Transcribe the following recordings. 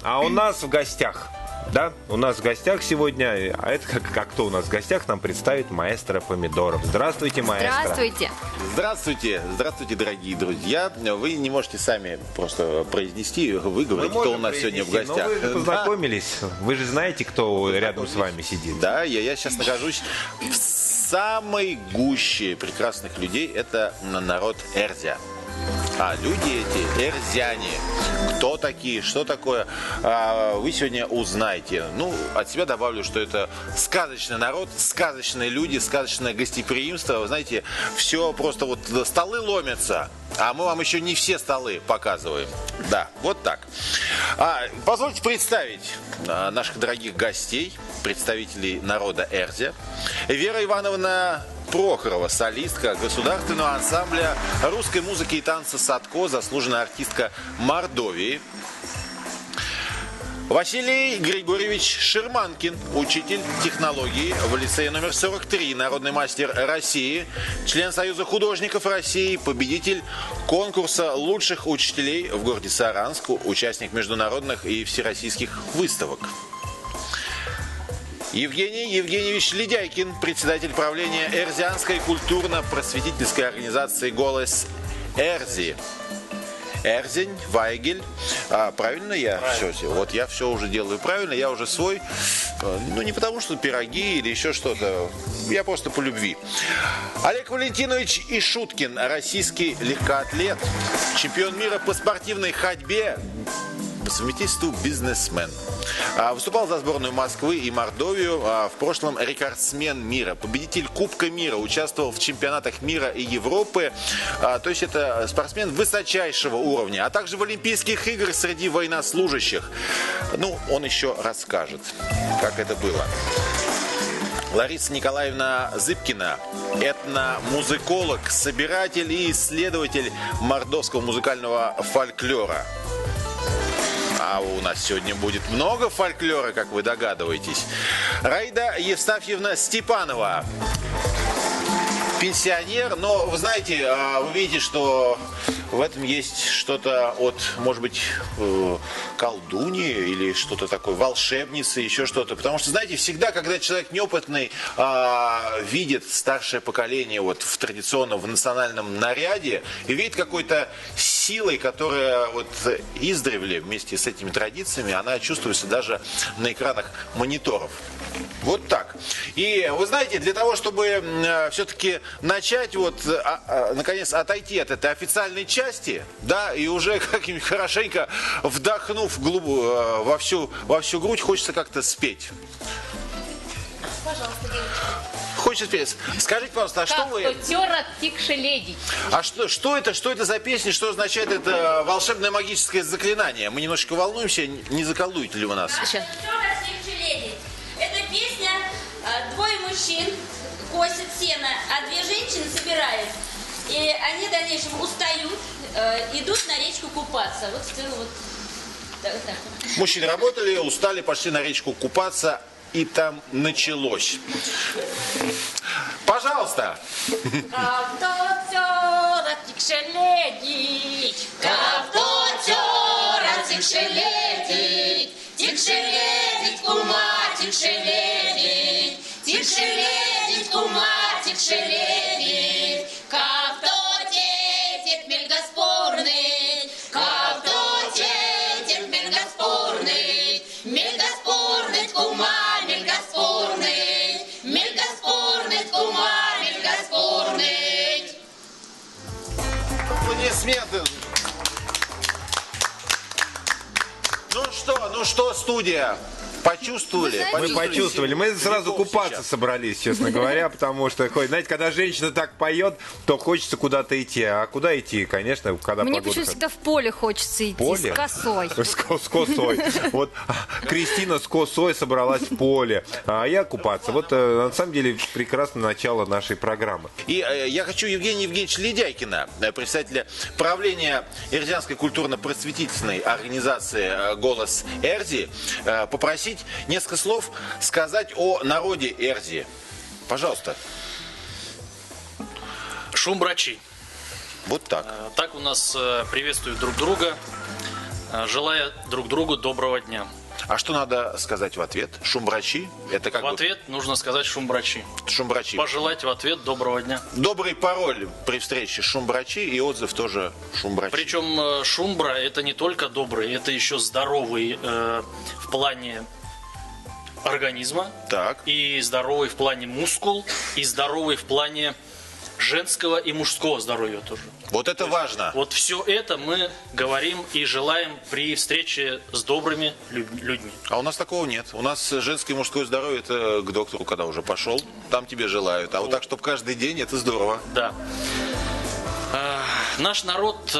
А у нас в гостях, да, у нас в гостях сегодня, а это как кто у нас в гостях, нам представит маэстро Помидоров. Здравствуйте, маэстро. Здравствуйте. Здравствуйте, здравствуйте, дорогие друзья. Вы не можете сами просто произнести, выговорить, кто у нас сегодня в гостях. Но вы же познакомились, вы же знаете, кто рядом с вами сидит. Да, я сейчас нахожусь в самой гуще прекрасных людей. Это народ Эрзя. А люди эти эрзяне. Кто такие, что такое, вы сегодня узнаете. Ну, от себя добавлю, что это сказочный народ, сказочные люди, сказочное гостеприимство. Вы знаете, все просто вот столы ломятся, а мы вам еще не все столы показываем. Да, вот так. Позвольте представить наших дорогих гостей, представителей народа Эрзя. Вера Ивановна Прохорова, солистка государственного ансамбля русской музыки и танца «Садко», заслуженная артистка Мордовии. Василий Григорьевич Шерманкин, учитель технологии в лицее номер 43, народный мастер России, член Союза художников России, победитель конкурса лучших учителей в городе Саранск, участник международных и всероссийских выставок. Евгений Евгеньевич Ледяйкин, председатель правления Эрзианской культурно-просветительской организации «Голос Эрзи». Эрзень, Вайгель. Правильно я все? Вот я все уже делаю правильно, я уже свой. Ну, не потому, что пироги или еще что-то. Я просто по любви. Олег Валентинович Ишуткин, российский легкоатлет, чемпион мира по спортивной ходьбе, по совместительству бизнесмен. Выступал за сборную Москвы и Мордовию. В прошлом рекордсмен мира, победитель Кубка мира, участвовал в чемпионатах мира и Европы. То есть это спортсмен высочайшего уровня, а также в Олимпийских играх среди военнослужащих. Ну, он еще расскажет, как это было. Лариса Николаевна Зыбкина, этномузыколог, собиратель и исследователь мордовского музыкального фольклора. А у нас сегодня будет много фольклора, как вы догадываетесь. Раида Евстафьевна Степанова. Пенсионер, но вы знаете, вы видите, что в этом есть что-то от, может быть, колдуньи или что-то такое, волшебницы, еще что-то. Потому что, знаете, всегда, когда человек неопытный видит старшее поколение вот в традиционном, в национальном наряде и видит какой-то силой, которая вот издревле вместе с этими традициями, она чувствуется даже на экранах мониторов. Вот так. И вы знаете, для того, чтобы все-таки начать вот, наконец, отойти от этой официальной части, да, и уже как-нибудь хорошенько вдохнув во всю грудь, хочется как-то спеть. Пожалуйста, девочка. Хочется спеть. Скажите, пожалуйста, а что вы... А что это за песня, что означает это волшебное магическое заклинание? Мы немножечко волнуемся, не заколдуете ли вы нас? Это песня, двое мужчин косят сено, а две женщины собирают. И они в дальнейшем устают, идут на речку купаться. Вот в целом вот так. Мужчины работали, устали, пошли на речку купаться, и там началось. Пожалуйста. Тикше ледить, кума, тикше ледить, как то тетик мельгоспорный, как то тетик мельгоспорный, мельгоспорный, кума, мельгоспорный, кума, мельгоспорный. Аплодисменты. Ну что, студия? Почувствовали? Мы почувствовали. Мы сразу Ветров купаться сейчас собрались, честно говоря, потому что, знаете, когда женщина так поет, то хочется куда-то идти. А куда идти? Конечно, когда Мне погода... почему-то всегда в поле хочется идти, Поле? с косой. С косой. Вот Кристина с косой собралась в поле, а я купаться. Вот на самом деле прекрасное начало нашей программы. И я хочу Евгения Евгеньевича Ледяйкина, председателя правления Эрзианской культурно-просветительной организации «Голос Эрзи», попросить несколько слов сказать о народе Эрзи. Пожалуйста. Шум брачи. Вот так. Так у нас приветствуют друг друга. желая друг другу доброго дня. А что надо сказать в ответ? Шумбрачи? Это как В ответ нужно сказать шумбрачи. Шумбрачи. Пожелать в ответ доброго дня. Добрый пароль при встрече шумбрачи и отзыв тоже шумбрачи. Причем шумбра это не только добрый, это еще здоровый в плане организма. Так. И здоровый в плане мускул, и здоровый в плане женского и мужского здоровья тоже. Вот это важно. Вот все это мы говорим и желаем при встрече с добрыми людьми. А у нас такого нет. У нас женское и мужское здоровье это к доктору, когда уже пошел, там тебе желают. А вот так, чтобы каждый день, это здорово. Да. Наш народ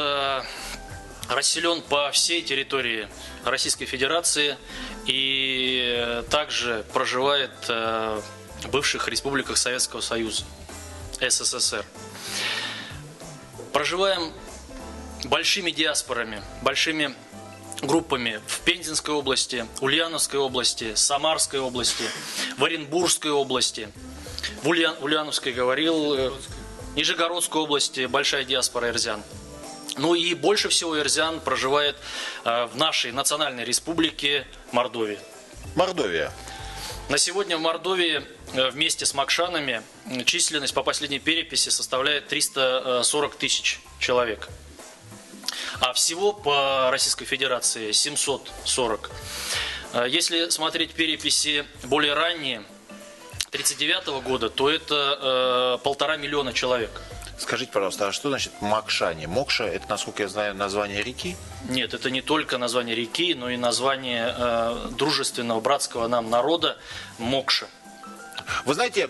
расселен по всей территории Российской Федерации и также проживает в бывших республиках Советского Союза, СССР. Проживаем большими диаспорами, большими группами в Пензенской области, Ульяновской области, Самарской области, в Оренбургской области, в Ульяновской говорил, Нижегородской области большая диаспора эрзян. Ну и больше всего эрзян проживает в нашей национальной республике Мордовии. Мордовия. На сегодня в Мордовии вместе с макшанами численность по последней переписи составляет 340 тысяч человек. А всего по Российской Федерации 740. Если смотреть переписи более ранние, 1939 года, то это 1,5 миллиона человек. Скажите, пожалуйста, а что значит Макшане? Мокша, это, насколько я знаю, название реки? Нет, это не только название реки, но и название дружественного братского нам народа Мокша. Вы знаете,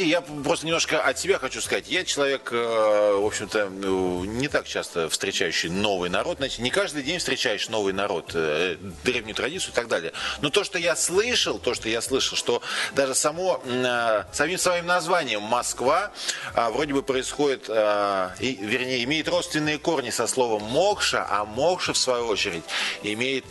я просто немножко от себя хочу сказать. Я человек, в общем-то, не так часто встречающий новый народ. Знаете, не каждый день встречаешь новый народ, древнюю традицию и так далее. Но то, что я слышал, что даже самим своим названием Москва вроде бы происходит, вернее, имеет родственные корни со словом Мокша, а Мокша, в свою очередь, имеет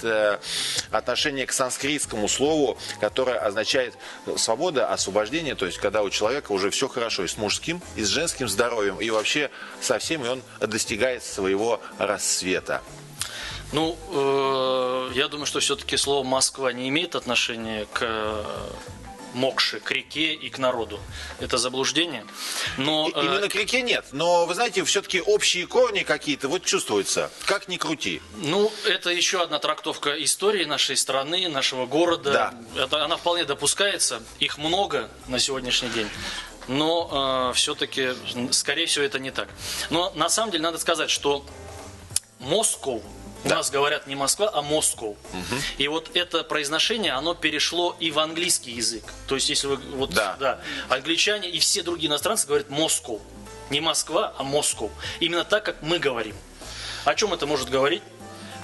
отношение к санскритскому слову, которое означает свобода, освобождение, то есть когда у человека уже все хорошо и с мужским, и с женским здоровьем, и вообще со всем, и он достигает своего рассвета. Ну, я думаю, что все-таки слово «Москва» не имеет отношения к Мокше, к реке и к народу. Это заблуждение. Но, именно к реке нет, но, вы знаете, все-таки общие корни какие-то вот чувствуются, как ни крути. Ну, это еще одна трактовка истории нашей страны, нашего города. Да. Она вполне допускается. Их много на сегодняшний день. Но все-таки, скорее всего, это не так. Но на самом деле надо сказать, что Москов, у нас говорят не Москва, а Москов. Угу. И вот это произношение, оно перешло и в английский язык. То есть, если вы англичане и все другие иностранцы говорят Москов. Не Москва, а Москов. Именно так, как мы говорим. О чем это может говорить?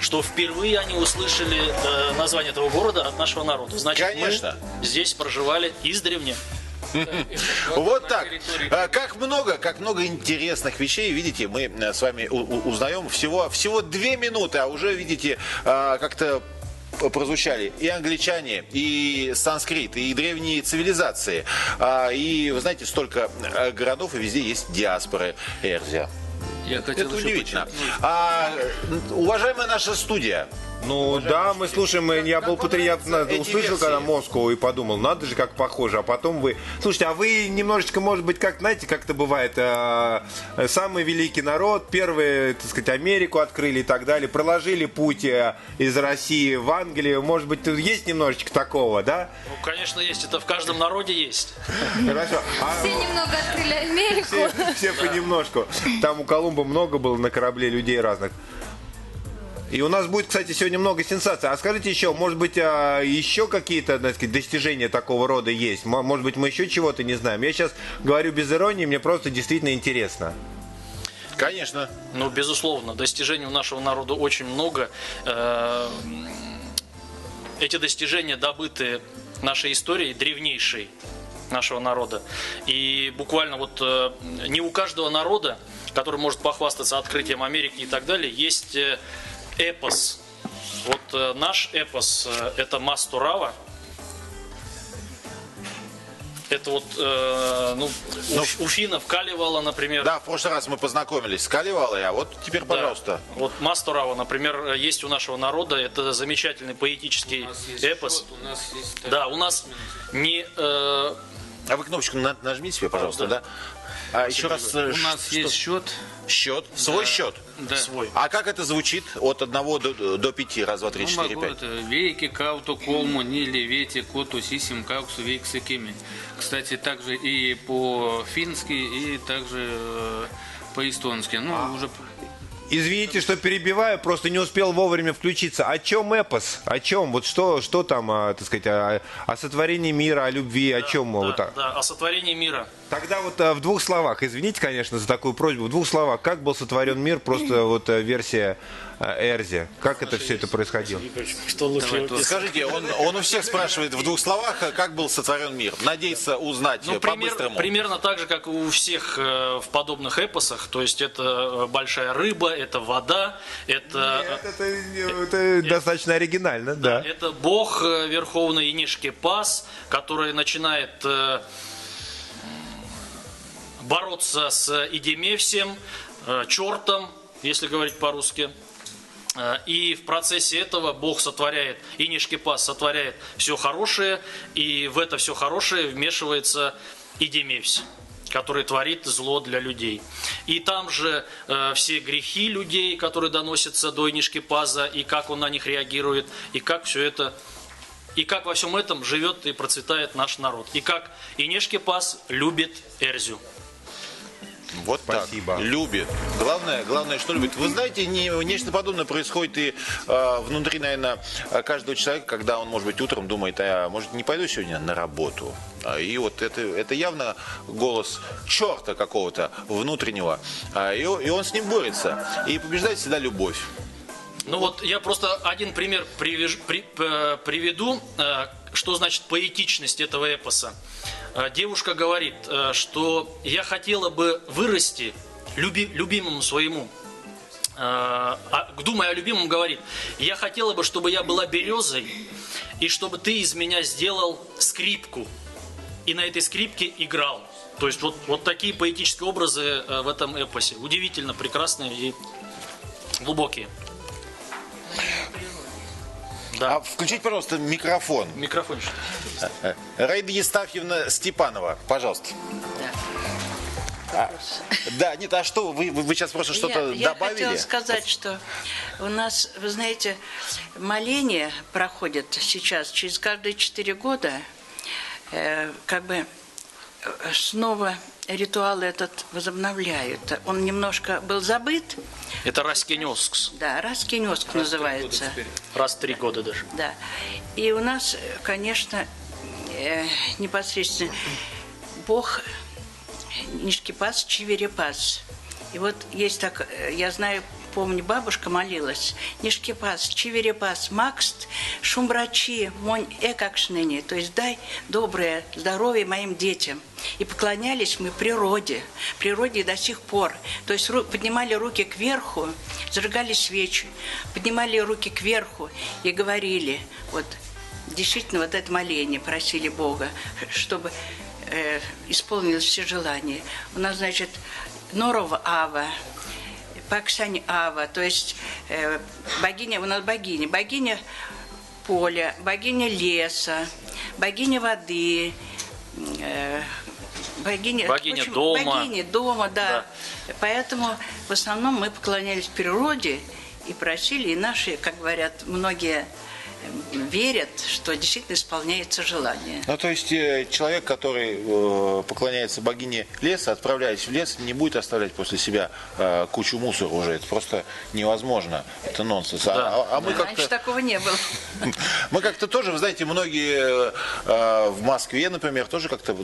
Что впервые они услышали название этого города от нашего народа. Значит, конечно, мы здесь проживали издревле. Вот так. Как много интересных вещей, видите, мы с вами узнаем всего 2 минуты, а уже, видите, как-то прозвучали и англичане, и санскрит, и древние цивилизации. И, вы знаете, столько городов, и везде есть диаспоры Эрзя. Это удивительно. Уважаемая наша студия. Ну да, мы слушаем, я услышал, когда Москву, и подумал, надо же, как похоже, а потом вы... Слушайте, а вы немножечко, может быть, как, знаете, как это бывает, самый великий народ, первые, так сказать, Америку открыли и так далее, проложили путь из России в Англию, может быть, тут есть немножечко такого, да? Ну, конечно, есть, это в каждом народе есть. Хорошо. Все немного открыли Америку. Все понемножку. Там у Колумба много было на корабле людей разных. И у нас будет, кстати, сегодня много сенсаций. А скажите еще, может быть, еще какие-то, так сказать, достижения такого рода есть? Может быть, мы еще чего-то не знаем? Я сейчас говорю без иронии, мне просто действительно интересно. Конечно. Ну, безусловно, достижений у нашего народа очень много. Эти достижения добыты нашей историей, древнейшей нашего народа. И буквально вот не у каждого народа, который может похвастаться открытием Америки и так далее, есть эпос. Вот наш эпос – это Мастурава. Это вот, у финнов Калевала, например. Да, в прошлый раз мы познакомились с Калевалой, а вот теперь, Да. пожалуйста. Вот Масторава, например, есть у нашего народа. Это замечательный поэтический эпос. У нас есть, Да, у нас не... А вы кнопочку нажмите себе, пожалуйста, да? А еще раз... у нас есть счет. Счет? Свой счет? Да. свой. А как это звучит от 1 до 5? Раз, два, три, Ну, четыре, могу пять. это вейки, кауту, колму, нили, вети, коту, сисим, кауксу, вейксы, кими. Кстати, также и по-фински, и также по-эстонски. Ну, уже... Извините, что перебиваю, просто не успел вовремя включиться. О чем эпос? О чем? Вот что там, так сказать, о сотворении мира, о любви, о чем? Да, вот так. да, о сотворении мира. Тогда вот в 2 словах, извините, конечно, за такую просьбу, в 2 словах, как был сотворен мир, просто вот версия Эрзи, как это все это происходило? Что лучше? Скажите, он у всех спрашивает в 2 словах, как был сотворен мир. Надеется узнать по-быстрому. Примерно так же, как у всех в подобных эпосах. То есть это большая рыба, это вода, это Это достаточно оригинально, да. это бог верховный Инишкепас, который начинает бороться с Идемевсем, чертом, если говорить по-русски. И в процессе этого Бог сотворяет, Инишкепас сотворяет все хорошее, и в это все хорошее вмешивается Идемевс, который творит зло для людей. И там же все грехи людей, которые доносятся до Инишкепаза, и как он на них реагирует, и как все это, и как во всем этом живет и процветает наш народ. И как Инишкепас любит Эрзю. Вот Спасибо. так. Любит. Главное, что любит. Вы знаете, нечто подобное происходит и внутри, наверное, каждого человека, когда он, может быть, утром думает, а может, не пойду сегодня на работу. И вот это явно голос черта какого-то внутреннего. И он с ним борется. И побеждает всегда любовь. Ну вот я просто один пример приведу, что значит поэтичность этого эпоса. Девушка говорит, что я хотела бы вырасти любимому своему. Думая о любимом, говорит, я хотела бы, чтобы я была березой, и чтобы ты из меня сделал скрипку, и на этой скрипке играл. То есть вот такие поэтические образы в этом эпосе. Удивительно прекрасные и глубокие. Да. А включите, пожалуйста, микрофон. Микрофончик. Раида Евстафьевна Степанова, пожалуйста. Да, нет, а что, вы сейчас просто что-то Я добавили? хотела сказать, что у нас, вы знаете, моления проходят сейчас через каждые 4 года, как бы снова ритуал этот возобновляют. Он немножко был забыт. Это Раскинёскс. Да, Раскинёск называется. Раз в 3 года даже. Да. И у нас, конечно, непосредственно Бог Нишкепас, Чиверепас. И вот есть так, я знаю, помню, бабушка молилась. Нишкепас, Чиверепас, Макст, Шумбрачи, Монь Экакшнени. То есть дай доброе здоровье моим детям. И поклонялись мы природе и до сих пор. То есть поднимали руки кверху, зажигали свечи, поднимали руки кверху и говорили, вот действительно вот это моление просили Бога, чтобы исполнилось все желания. У нас, значит, Норова Ава, Паксань Ава, то есть богиня, у нас богиня поля, богиня леса, богиня воды, богиня дома. Богиня дома, да. Поэтому в основном мы поклонялись природе и просили, и наши, как говорят, многие верят, что действительно исполняется желание. Ну, то есть человек, который поклоняется богине леса, отправляясь в лес, не будет оставлять после себя кучу мусора уже. Это просто невозможно. Это нонсенс. Да. А мы Раньше как-то... такого не было. Мы как-то тоже, вы знаете, многие в Москве, например, тоже как-то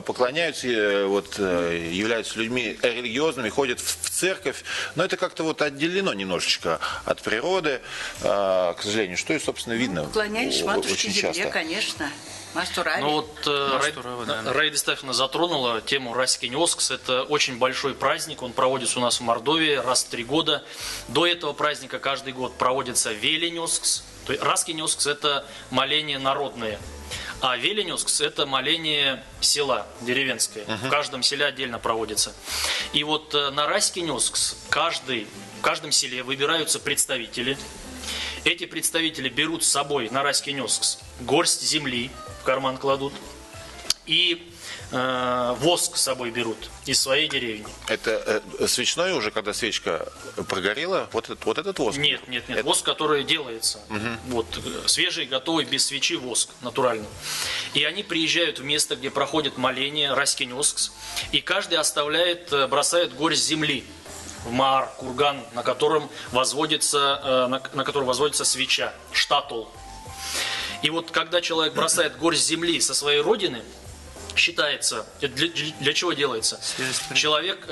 поклоняются, являются людьми религиозными, ходят в церковь, но это как-то вот отделено немножечко от природы, к сожалению, что и, собственно, видно Поклонялись матушке очень земле, часто. конечно. Мастурави. Ну вот Раида Стефановна затронула тему Раскинёскс. Это очень большой праздник. Он проводится у нас в Мордовии раз в 3 года. До этого праздника каждый год проводится Веленёскс. То есть Раскинёскс – это моления народные. А Веленёскс – это моление села деревенское. В каждом селе отдельно проводится. И вот на Раськи-Нёскс в каждом селе выбираются представители. Эти представители берут с собой на Раськи-Нёскс горсть земли, в карман кладут, и воск с собой берут из своей деревни. Это свечной уже, когда свечка прогорела, вот этот воск? Нет. Это... Воск, который делается. Вот, свежий, готовый, без свечи воск, натуральный. И они приезжают в место, где проходит моление, Раськи-Нёскс, и каждый бросает горсть земли в маар, курган, на котором возводится свеча, штатул. И вот когда человек бросает горсть земли со своей родины, считается, для чего делается? Человек,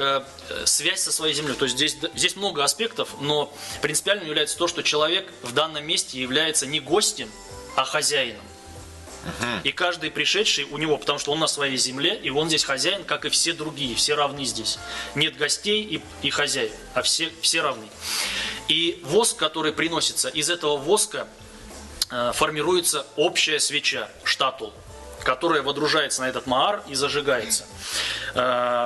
связь со своей землей. То есть здесь много аспектов, но принципиально является то, что человек в данном месте является не гостем, а хозяином. И каждый пришедший у него, потому что он на своей земле, и он здесь хозяин, как и все другие, все равны здесь. Нет гостей и хозяев, а все равны. И воск, который приносится, из этого воска формируется общая свеча, штатул, которая водружается на этот маар и зажигается.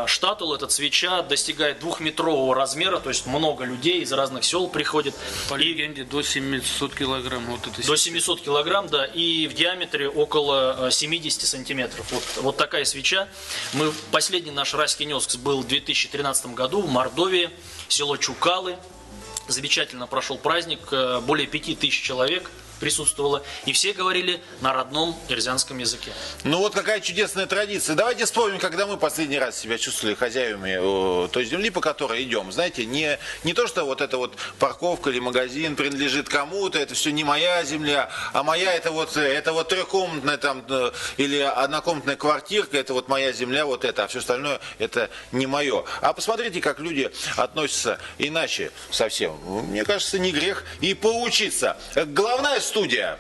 Штатул, эта свеча, достигает 2-метрового размера, то есть много людей из разных сел приходит. По легенде, до 700 килограмм. Вот это до 700 килограмм, да, и в диаметре около 70 сантиметров. Вот такая свеча. Последний наш Раськи-Нёскс был в 2013 году в Мордовии, село Чукалы. Замечательно прошел праздник, более 5000 человек присутствовало, и все говорили на родном эрзянском языке. Ну вот какая чудесная традиция. Давайте вспомним, когда мы последний раз себя чувствовали хозяевами той земли, по которой идем. Знаете, не то, что вот эта вот парковка или магазин принадлежит кому-то, это все не моя земля, а моя это вот трехкомнатная там или однокомнатная квартирка, это вот моя земля, вот это, а все остальное это не мое. А посмотрите, как люди относятся иначе совсем. Мне кажется, не грех и поучиться. Главная студия.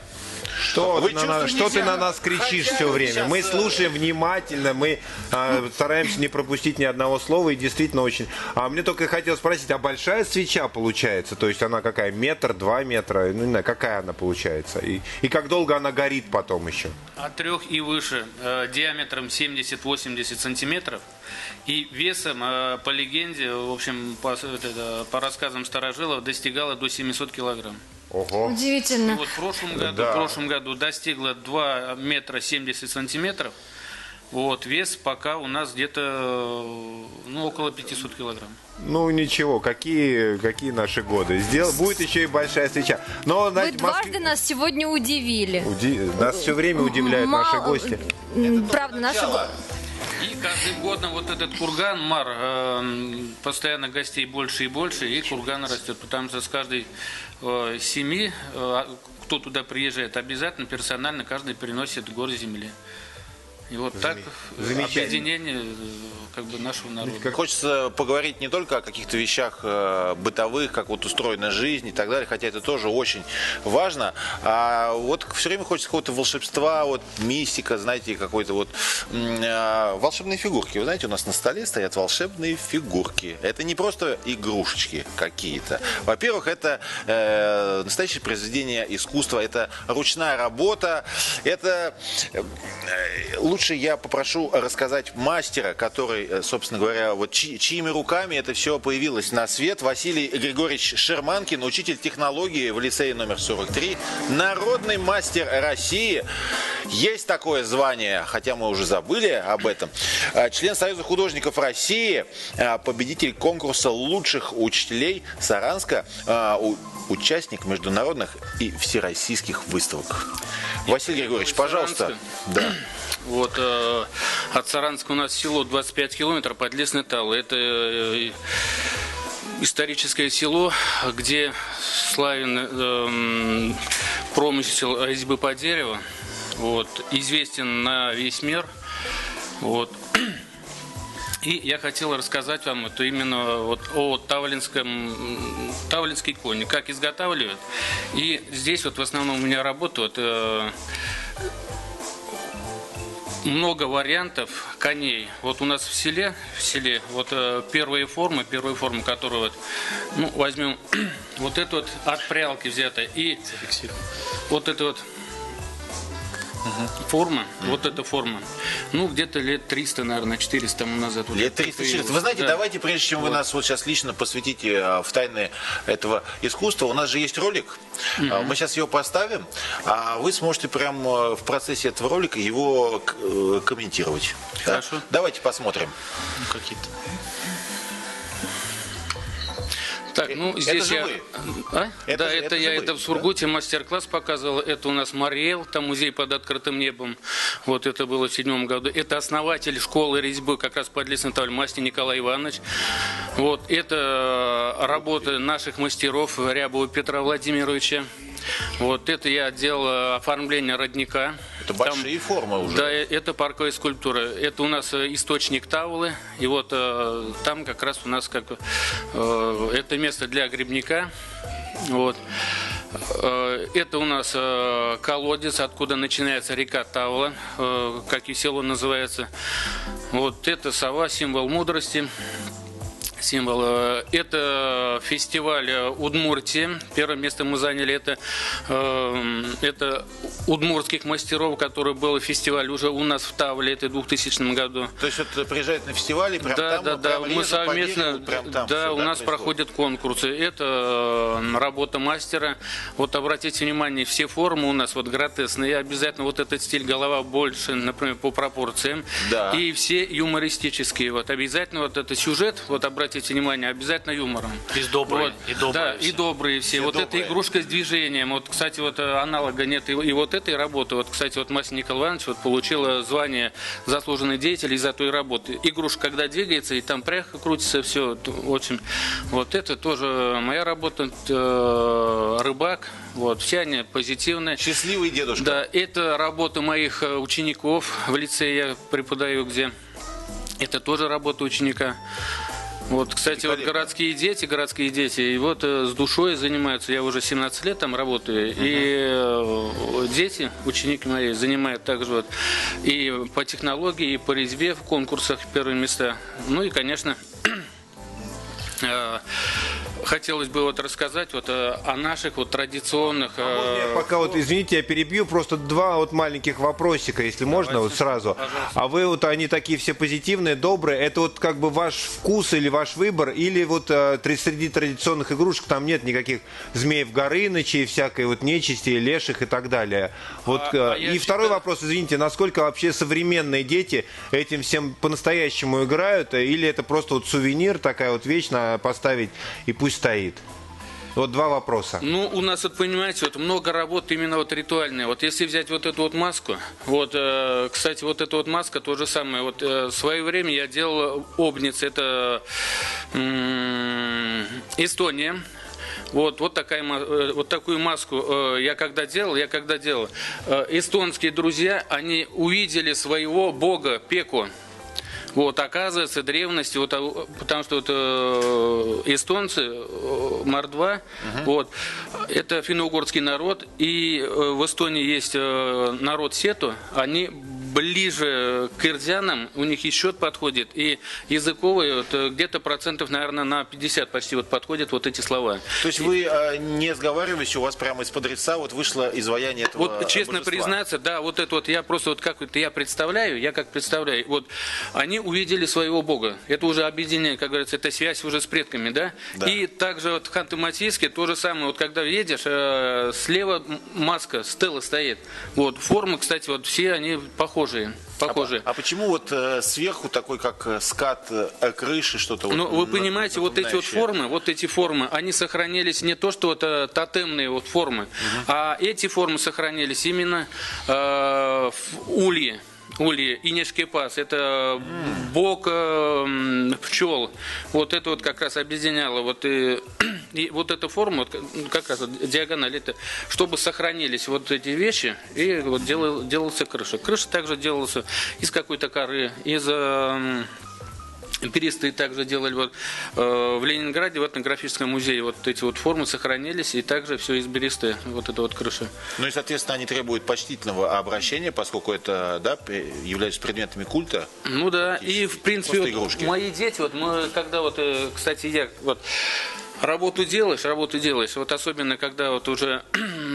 Что ты на нас кричишь все время? Мы слушаем внимательно, мы стараемся не пропустить ни одного слова, и действительно очень... А мне только хотел спросить, а большая свеча получается? То есть она какая, 1-2 метра? Ну, не знаю, какая она получается? И как долго она горит потом еще? От 3 и выше, диаметром 70-80 сантиметров. И весом, по легенде, в общем, по рассказам старожилов, достигала до 700 килограмм. Ого. Удивительно. И вот в прошлом году достигла 2 метра 70 сантиметров. Вот, вес пока у нас где-то около 500 килограмм. Ну ничего, какие наши годы. Будет еще и большая свеча. Но, знаете, Вы дважды нас сегодня удивили. Нас все время удивляют наши гости. Правда, наши гости. И каждый год на вот этот курган, мар, постоянно гостей больше и больше, и курган растет. Потому что с каждой семьи, кто туда приезжает, обязательно персонально каждый приносит горсть земли. И вот так объединение нашего народа. Хочется поговорить не только о каких-то вещах бытовых, как вот устроена жизнь и так далее, хотя это тоже очень важно. А вот все время хочется какого-то волшебства, вот мистика, знаете, какой-то вот волшебные фигурки. Вы знаете, у нас на столе стоят волшебные фигурки. Это не просто игрушечки какие-то. Во-первых, это настоящее произведение искусства, это ручная работа, это лучше я попрошу рассказать мастера, который, собственно говоря, вот чьими руками это все появилось на свет. Василий Григорьевич Шерманкин, учитель технологии в лицее номер 43, народный мастер России. Есть такое звание, хотя мы уже забыли об этом. Член Союза художников России, победитель конкурса лучших учителей Саранска, участник международных и всероссийских выставок. Василий Григорьевич, пожалуйста. Да. Вот, от Саранска у нас село 25 километров, Подлесный Тал. Это историческое село, где славен промысел резьбы по дереву. Вот, известен на весь мир. Вот. И я хотел рассказать вам это именно вот о тавлинской коне, как изготавливают. И здесь вот в основном у меня работают много вариантов коней. Вот у нас в селе вот первые формы, которые вот, возьмем вот это вот от прялки взято и вот это вот форма, вот эта форма, ну, где-то лет 300, наверное, 400 тому назад. Вот Лет это 300. появилось. Вы знаете, Да. давайте, прежде чем вы нас вот сейчас лично посвятите в тайны этого искусства, у нас же есть ролик. Мы сейчас его поставим, а вы сможете прямо в процессе этого ролика его комментировать. Да? Хорошо. Давайте посмотрим. Какие-то. Так, ну здесь же я... вы? А? Это Да, же- это это же я вы, это в Сургуте мастер-класс показывал. Это у нас Мариэл, там музей под открытым небом. Вот это было в 2007 году. Это основатель школы резьбы, как раз подлесной масти Николай Иванович. Вот это работы наших мастеров Рябова Петра Владимировича. Вот это я делал оформление родника. Это большие формы уже. Да, это парковая скульптура. Это у нас источник Таулы. И вот там как раз у нас это место для грибника. Вот. Это у нас колодец, откуда начинается река Таула, как и село называется. Вот это сова, символ мудрости. Это фестиваль Удмуртии. Первое место мы заняли. Это удмуртских мастеров, который был фестиваль уже у нас в Тавле, это в 2000 году. То есть вот приезжают на фестиваль и прям Да, там, да, вот да. прям Мы режут по совместно, берегу, прям там да, всё, у нас происходит? проходят конкурсы. Это работа мастера. Вот обратите внимание, все формы у нас вот гротесные. Обязательно вот этот стиль голова больше, например, по пропорциям. Да. И все юмористические. Вот обязательно вот этот сюжет, вот обратите внимание, обязательно юмором. И добрые, Вот. и добрые Да, все. и добрые все. Вот добрые. эта игрушка с движением. Вот, кстати, вот аналога нет и вот этой работы. Вот, кстати, вот мастер Николай Иванович вот получила звание заслуженный деятель из-за той работы. Игрушка, когда двигается, и там пряха крутится, все. В общем, вот это тоже моя работа. Рыбак. Вот, все они позитивные. Счастливый дедушка. Да, это работа моих учеников в лицее, я преподаю где. Это тоже работа ученика. Вот, кстати, вот городские дети, и вот с душой занимаются. Я уже 17 лет там работаю, и дети, ученики мои, занимают также вот и по технологии, и по резьбе в конкурсах первые места. Ну и, конечно, хотелось бы вот рассказать вот о наших вот традиционных... Пока вот, извините, я перебью, просто два вот маленьких вопросика, если можно, вот сразу. А вы вот, они такие все позитивные, добрые, это вот как бы ваш вкус или ваш выбор, или вот среди традиционных игрушек там нет никаких змеев Горынычей, всякой вот нечисти, леших и так далее. Вот, и второй вопрос, извините, насколько вообще современные дети этим всем по-настоящему играют, или это просто вот сувенир, такая вот вещь на поставить и пусть стоит? Вот два вопроса. Ну, у нас, вот, понимаете, вот много работ именно вот ритуальной. Вот если взять вот эту вот маску, вот, кстати, вот эта вот маска то же самое. Вот в свое время я делал обниц, это Эстония. Вот такую маску я когда делал, эстонские друзья, они увидели своего бога Пеку. Вот, оказывается, древности, вот, потому что вот, эстонцы, мордва, вот, это финно-угорский народ, и в Эстонии есть народ сету, они ближе к ирзянам, у них и счет подходит, и языковый вот, где-то процентов, наверное, на 50 почти вот подходят вот эти слова. То есть вы, не сговариваясь, у вас прямо из-под лица вот вышло изваяние этого Вот честно божества. признаться, да, вот это вот я просто вот как это я как представляю, вот они увидели своего бога. Это уже объединение, как говорится, это связь уже с предками, да? Да. И также вот в Ханты-Мансийске то же самое, вот когда едешь, слева маска, стела стоит. Вот формы, кстати, вот все они похожие. А почему вот сверху такой, как скат крыши, что-то вот? Ну, вы понимаете, вот эти напоминающее? формы, они сохранились не то, что вот тотемные вот формы, а эти формы сохранились именно в улье. Улье, Инешкепас, это бог пчел. Вот это вот как раз объединяло. Вот, и вот эта форма, вот, как раз вот, диагональ, это, чтобы сохранились вот эти вещи, и вот делался крыша. Крыша также делалась из какой-то коры, из... Бересты также делали вот, в Ленинграде, в этнографическом музее вот эти вот формы сохранились, и также все из бересты, вот эта вот крыша. Ну и, соответственно, они требуют почтительного обращения, поскольку это, да, являются предметами культа. Ну да, и в принципе просто игрушки. вот, мои дети, вот мы, когда вот, кстати, я вот Работу делаешь. Вот особенно, когда вот уже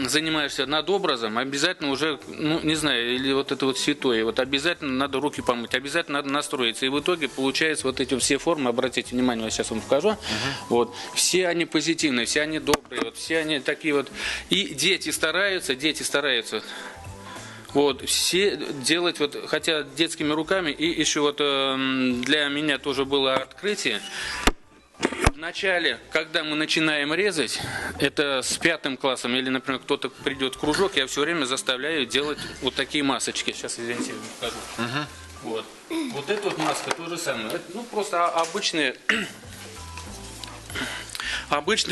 занимаешься над образом, обязательно уже, ну, не знаю, или вот это вот ситое, вот обязательно надо руки помыть, обязательно надо настроиться. И в итоге получается вот эти все формы, обратите внимание, вот сейчас вам покажу, вот, все они позитивные, все они добрые, вот, все они такие вот. И дети стараются. Вот, все делать, вот, хотя детскими руками. И еще вот для меня тоже было открытие. Вначале, когда мы начинаем резать, это с 5 классом, или, например, кто-то придет в кружок, я все время заставляю делать вот такие масочки. Сейчас, извините, я покажу. Вот. Вот эта вот маска то же самое. Это, ну, просто обычный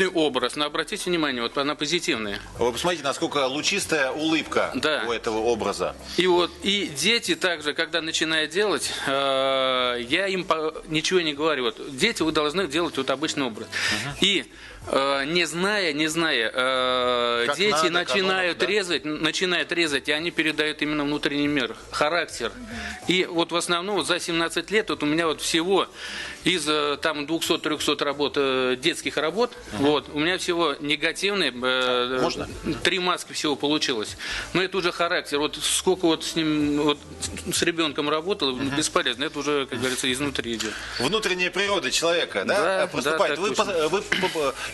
образ, но обратите внимание, вот она позитивная. Вы посмотрите, насколько лучистая улыбка у этого образа. И вот, и дети также, когда начинают делать, я им ничего не говорю. Вот, дети, вы должны делать вот обычный образ. И не зная, дети начинают резать, и они передают именно внутренний мир, характер. И вот в основном вот за 17 лет вот у меня вот всего из там 200-300 работ, детских работ, вот, у меня всего негативные, 3 маски всего получилось. Но это уже характер. Вот сколько вот с ним, вот с ребенком работал, бесполезно. Это уже, как говорится, изнутри идет. Внутренняя природа человека, да, проступает. Вы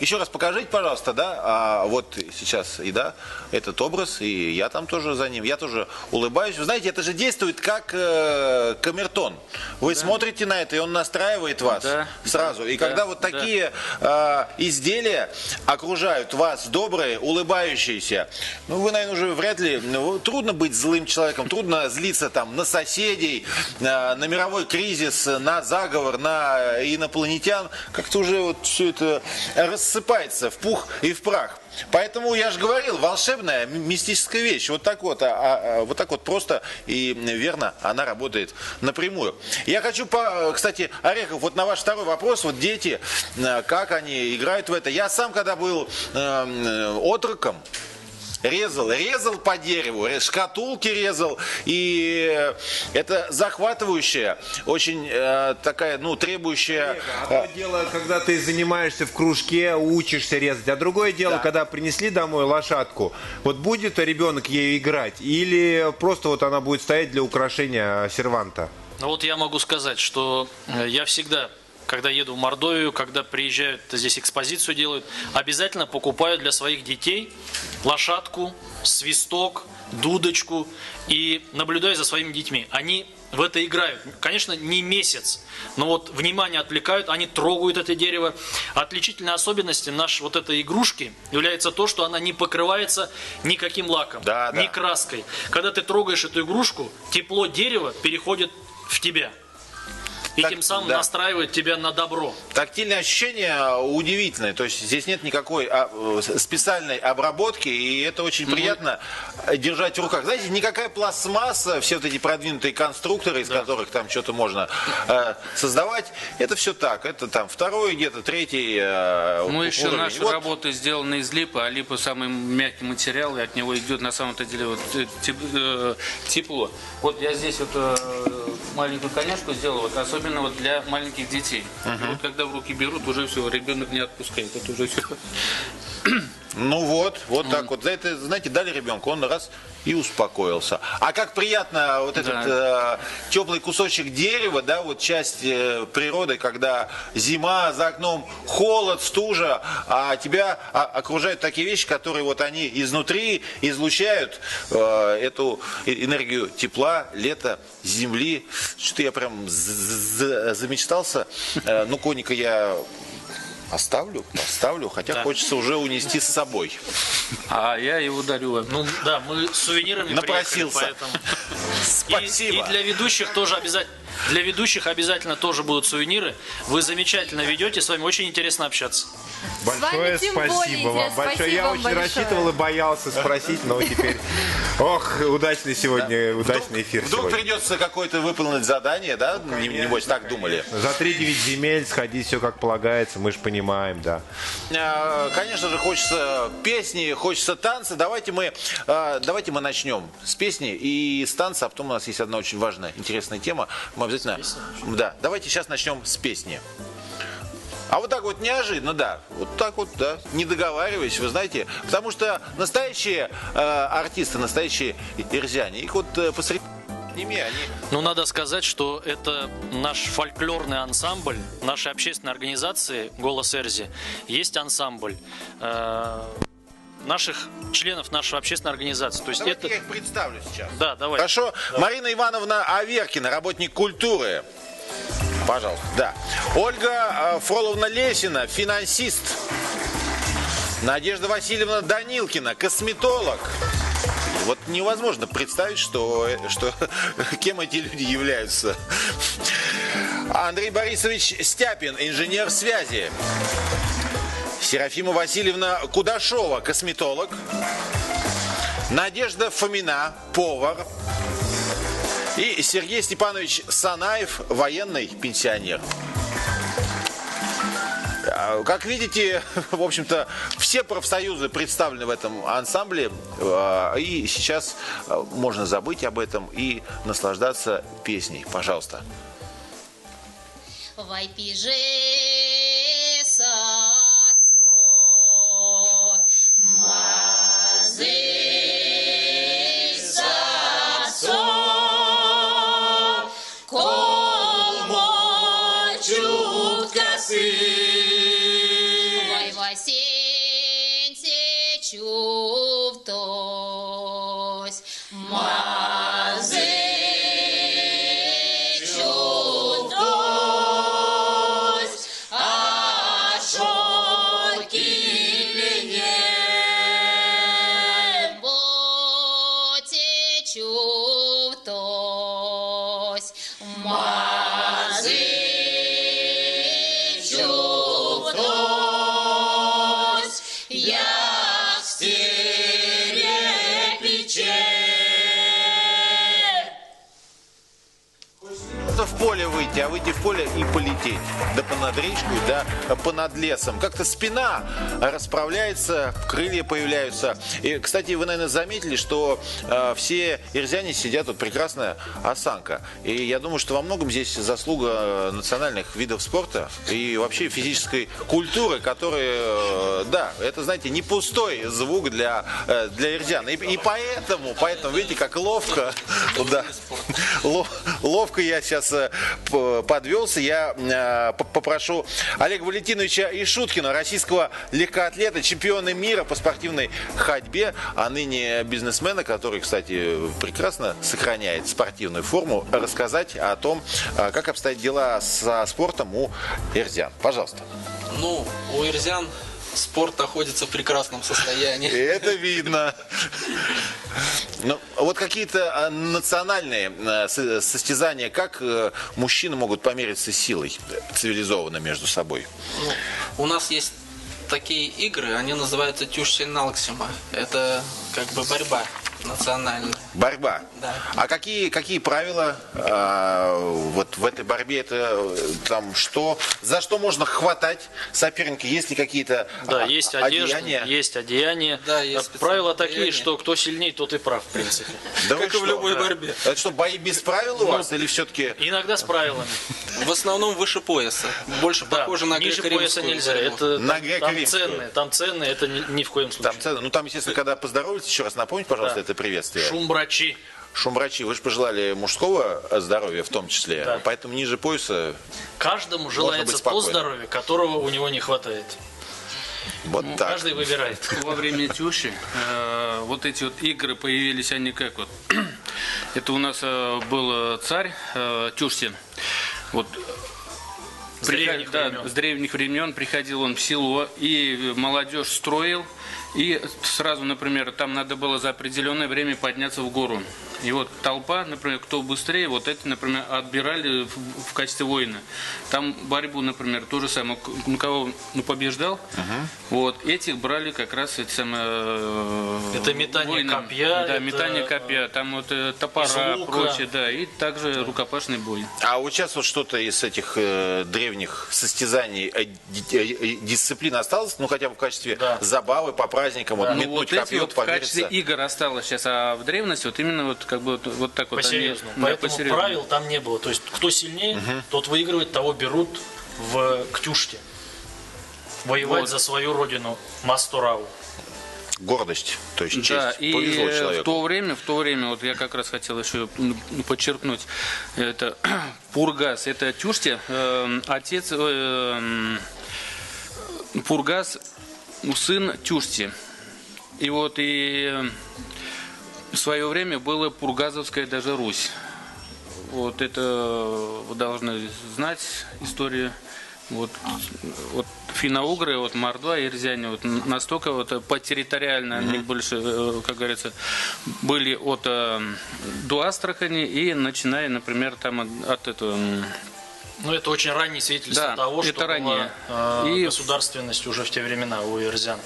еще раз покажите, пожалуйста, да, вот сейчас, и да, этот образ, и я там тоже за ним, я тоже улыбаюсь. Вы знаете, это же действует как камертон. Вы смотрите на это, и он настраивает вас сразу. И когда вот такие изделия окружают вас, добрые, улыбающиеся, ну, вы, наверное, уже вряд ли, трудно быть злым человеком, трудно злиться там на соседей, на мировой кризис, на заговор, на инопланетян. Как-то уже вот все это рассыпается в пух и в прах. Поэтому я же говорил, волшебная, мистическая вещь. Вот так вот, вот так вот просто и верно она работает напрямую. Я хочу, кстати, Орехов, вот на ваш второй вопрос, вот дети, как они играют в это. Я сам, когда был отроком, резал по дереву, шкатулки резал, и это захватывающая, очень такая, ну, требующая... Одно дело, когда ты занимаешься в кружке, учишься резать, а другое дело, когда принесли домой лошадку, вот будет ребенок ею играть, или просто вот она будет стоять для украшения серванта? Ну вот я могу сказать, что я всегда... Когда еду в Мордовию, когда приезжают, здесь экспозицию делают, обязательно покупаю для своих детей лошадку, свисток, дудочку и наблюдаю за своими детьми. Они в это играют. Конечно, не месяц, но вот внимание отвлекают, они трогают это дерево. Отличительной особенностью нашей вот этой игрушки является то, что она не покрывается никаким лаком, ни краской. Когда ты трогаешь эту игрушку, тепло дерева переходит в тебя. И тем самым настраивает тебя на добро. Тактильное ощущение удивительное. То есть здесь нет никакой специальной обработки, и это очень приятно держать в руках. Знаете, никакая пластмасса, все вот эти продвинутые конструкторы, из которых там что-то можно создавать, это все так. Это там второй, где-то третий Ну, еще уровень. наши работы сделаны из липы, а липа самый мягкий материал, и от него идет на самом-то деле вот тепло. Вот я здесь вот маленькую коняшку сделал, вот, особенно вот для маленьких детей. И вот когда в руки берут, уже все, ребенок не отпускает. Это уже все. Ну вот так вот. За это, знаете, дали ребенку, он раз и успокоился. А как приятно вот этот теплый кусочек дерева, да, вот часть природы, когда зима, за окном холод, стужа, а тебя окружают такие вещи, которые вот они изнутри излучают эту энергию тепла, лета, земли. Что-то я прям замечтался. Ну, коника я... Оставлю, хотя хочется уже унести с собой. А я его дарю. Ну да, мы с сувенирами напросился. Приехали, поэтому... Спасибо. И для ведущих тоже обязательно. Для ведущих обязательно тоже будут сувениры. Вы замечательно ведете, с вами очень интересно общаться. Большое спасибо вам. Большое. Я очень рассчитывал и боялся спросить, но теперь... Ох, удачный сегодня, удачный эфир Вдруг сегодня. придется какое-то выполнить задание, да? Небось, так думали. За 3-9 земель сходить все как полагается, мы же понимаем, да. Конечно же, хочется песни, хочется танца. Давайте мы начнем с песни и с танца, а потом у нас есть одна очень важная, интересная тема. Мы обязательно... Да, давайте сейчас начнем с песни. А вот так вот неожиданно, да. Вот так вот, да. Не договариваясь, вы знаете. Потому что настоящие артисты, настоящие эрзяне, их вот посреди ними они... Ну, надо сказать, что это наш фольклорный ансамбль, нашей общественной организации «Голос Эрзи». Есть ансамбль наших членов нашей общественной организации. То есть Давайте это... я их представлю сейчас. Да, давай. Хорошо. Марина Ивановна Аверкина, работник культуры. Пожалуйста, да. Ольга Фроловна Лесина, финансист. Надежда Васильевна Данилкина, косметолог. Вот невозможно представить, что кем эти люди являются. Андрей Борисович Стяпин, инженер связи. Серафима Васильевна Кудашова, косметолог. Надежда Фомина, повар. И Сергей Степанович Санаев, военный пенсионер. Как видите, в общем-то, все профсоюзы представлены в этом ансамбле. И сейчас можно забыть об этом и наслаждаться песней. Пожалуйста. В поле выйти, а выйти в поле и полететь. Да понад речкой, да понад лесом. Как-то спина расправляется, крылья появляются. И, кстати, вы, наверное, заметили, что все эрзяне сидят, вот прекрасная осанка. И я думаю, что во многом здесь заслуга национальных видов спорта и вообще физической культуры, которые, да, это, знаете, не пустой звук для эрзян. И поэтому, видите, как ловко, да, ловко я сейчас подвелся. Я попрошу Олега Валентиновича Ишуткина, российского легкоатлета, чемпиона мира по спортивной ходьбе, а ныне бизнесмена, который, кстати, прекрасно сохраняет спортивную форму, рассказать о том, как обстоят дела со спортом у эрзян. Пожалуйста. Ну, у эрзян спорт находится в прекрасном состоянии. Это видно. Ну, вот какие-то национальные состязания, как мужчины могут помериться силой цивилизованно между собой? Ну, у нас есть такие игры, они называются тюшсельналксима. Это как бы борьба национальная. Борьба? Да. А какие правила вот в этой борьбе? Это там что? За что можно хватать соперника? Есть ли какие-то есть одежда, есть одеяние. Да, есть правила такие, одеяния. что кто сильнее, тот и прав, в принципе. Да Как и в любой борьбе. Это что, бои без правил у вас или все-таки? Иногда с правилами. В основном выше пояса. Больше похоже на ниже пояса греко-римскую нельзя. борьбу. Это На там греко-римскую. там ценные, это ни в коем случае. Там цены. Ну там, естественно, когда поздоровались, еще раз напомните, пожалуйста, это приветствие. Шумбрачи. Шумбрачи, вы же пожелали мужского здоровья в том числе, Да. поэтому ниже пояса Каждому быть желается то спокойным. здоровье, которого у него не хватает. вот так. Каждый выбирает. Во время тюши вот эти вот игры появились, они как вот. Это у нас был царь Тюшсин. Вот. С древних времен. С древних времен приходил он в село и молодежь строил. И сразу, например, там надо было за определенное время подняться в гору. И вот толпа, например, кто быстрее, вот эти, например, отбирали в качестве воина. Там борьбу, например, то же самое, кого побеждал, вот этих брали как раз эти самые Это метание воинам. копья, Да, это метание копья, там вот топора, из лука. прочее, да, и также рукопашный бой. А вот сейчас вот что-то из этих древних состязаний, дисциплин осталось, ну хотя бы в качестве забавы по праздникам, вот Ну, метнуть вот эти копье, вот в качестве помериться. игр осталось сейчас, а в древности вот именно вот как бы вот так вот По-серьезному. они, да, Поэтому по-серьезному. правил там не было. То есть, кто сильнее, тот выигрывает, того берут к тюшке. воевать Вот. за свою родину. Мастурау. Гордость, то есть честь. Да, и Повезло человеку. в то время, вот я как раз хотел еще подчеркнуть, это Пургас, это Тюште, отец Пургас, сын Тюшти. И вот и в свое время была Пургазовская даже Русь. Вот это вы должны знать историю. Вот финно-угры, вот Мордва и Эрзяне, вот настолько вот по территориально они больше, как говорится, были до Астрахани и начиная, например, там от этого. Ну, это очень раннее свидетельство Да, того, это что раннее. была И- государственность уже в те времена у эрзян.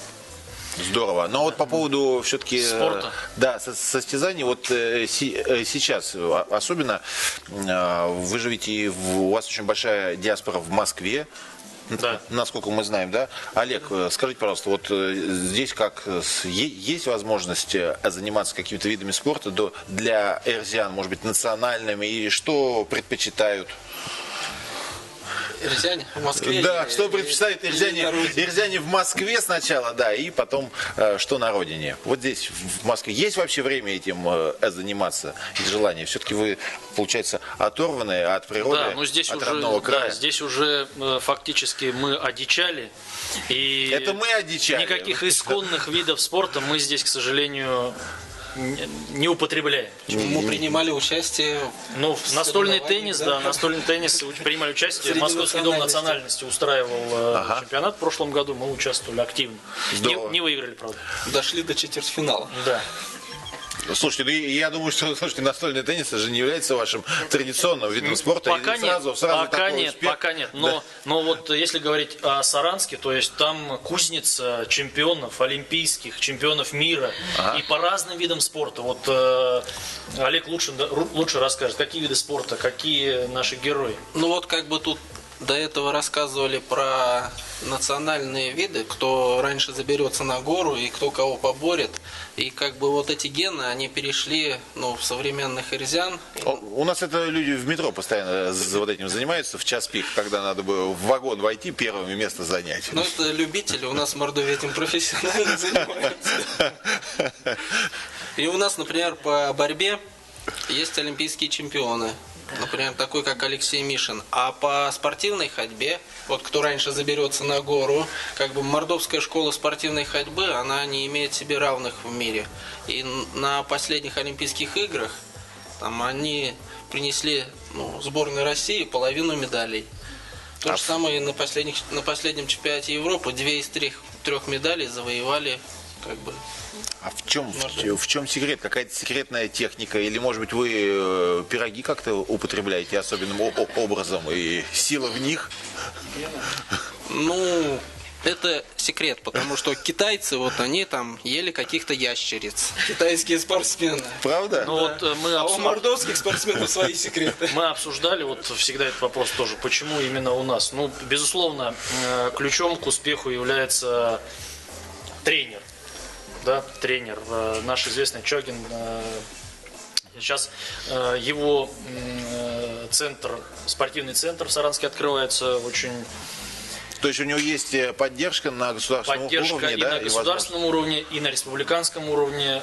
Здорово. Но вот по поводу все-таки Спорта. Да, состязаний, вот сейчас особенно вы живете, у вас очень большая диаспора в Москве, Да. насколько мы знаем, да? Олег, скажите, пожалуйста, вот здесь как есть возможность заниматься какими-то видами спорта для эрзян, может быть, национальными, и что предпочитают? Эрзянь в Москве. Да, и- что предпочитают и эрзяне, на родине. эрзяне в Москве сначала, да, и потом что на родине. Вот здесь, в Москве, есть вообще время этим заниматься и желание? Все-таки вы, получается, оторваны от природы, Да, но здесь от уже, родного края. да, здесь уже фактически мы одичали. И Это мы одичали. никаких исконных видов спорта мы здесь, к сожалению, не употребляем. Мы принимали участие Ну, в настольный соревнованиях, теннис, да. да, настольный теннис принимали участие. Среди Московский дом национальностей. национальности устраивал чемпионат в прошлом году, мы участвовали активно. Здорово. Не выиграли, правда. Дошли до четвертьфинала. Да. Слушайте, ну я думаю, что настольный теннис же не является вашим традиционным видом спорта. Пока И нет, сразу пока такой нет, успех. пока нет. Да. Но вот если говорить о Саранске, то есть там кузница чемпионов олимпийских, чемпионов мира и по разным видам спорта. Вот Олег лучше расскажет, какие виды спорта, какие наши герои. Ну вот как бы тут до этого рассказывали про национальные виды, кто раньше заберется на гору и кто кого поборет. И как бы вот эти гены, они перешли в современных эрзян. У нас это люди в метро постоянно вот этим занимаются в час пик, когда надо бы в вагон войти, первым место занять. Но это любители, у нас в Мордовии этим профессионально занимаются. И у нас, например, по борьбе есть олимпийские чемпионы. Например, такой, как Алексей Мишин. А по спортивной ходьбе, вот кто раньше заберется на гору, как бы мордовская школа спортивной ходьбы, она не имеет себе равных в мире. И на последних Олимпийских играх там они принесли сборной России половину медалей. То же самое и на последнем чемпионате Европы 2 из 3 медалей завоевали как бы. А в чем секрет? Какая-то секретная техника? Или, может быть, вы пироги как-то употребляете особенным образом и сила в них? Ну, это секрет, потому что китайцы, вот они там ели каких-то ящериц. Китайские спортсмены. Правда? Ну вот А у мордовских спортсменов свои секреты. мы обсуждали вот всегда этот вопрос тоже, почему именно у нас. Ну, безусловно, ключом к успеху является тренер. Да, тренер, наш известный Чогин. Сейчас его спортивный центр в Саранске открывается, очень То есть у него есть поддержка на государственном поддержка уровне, и да? на государственном уровне, и на республиканском уровне.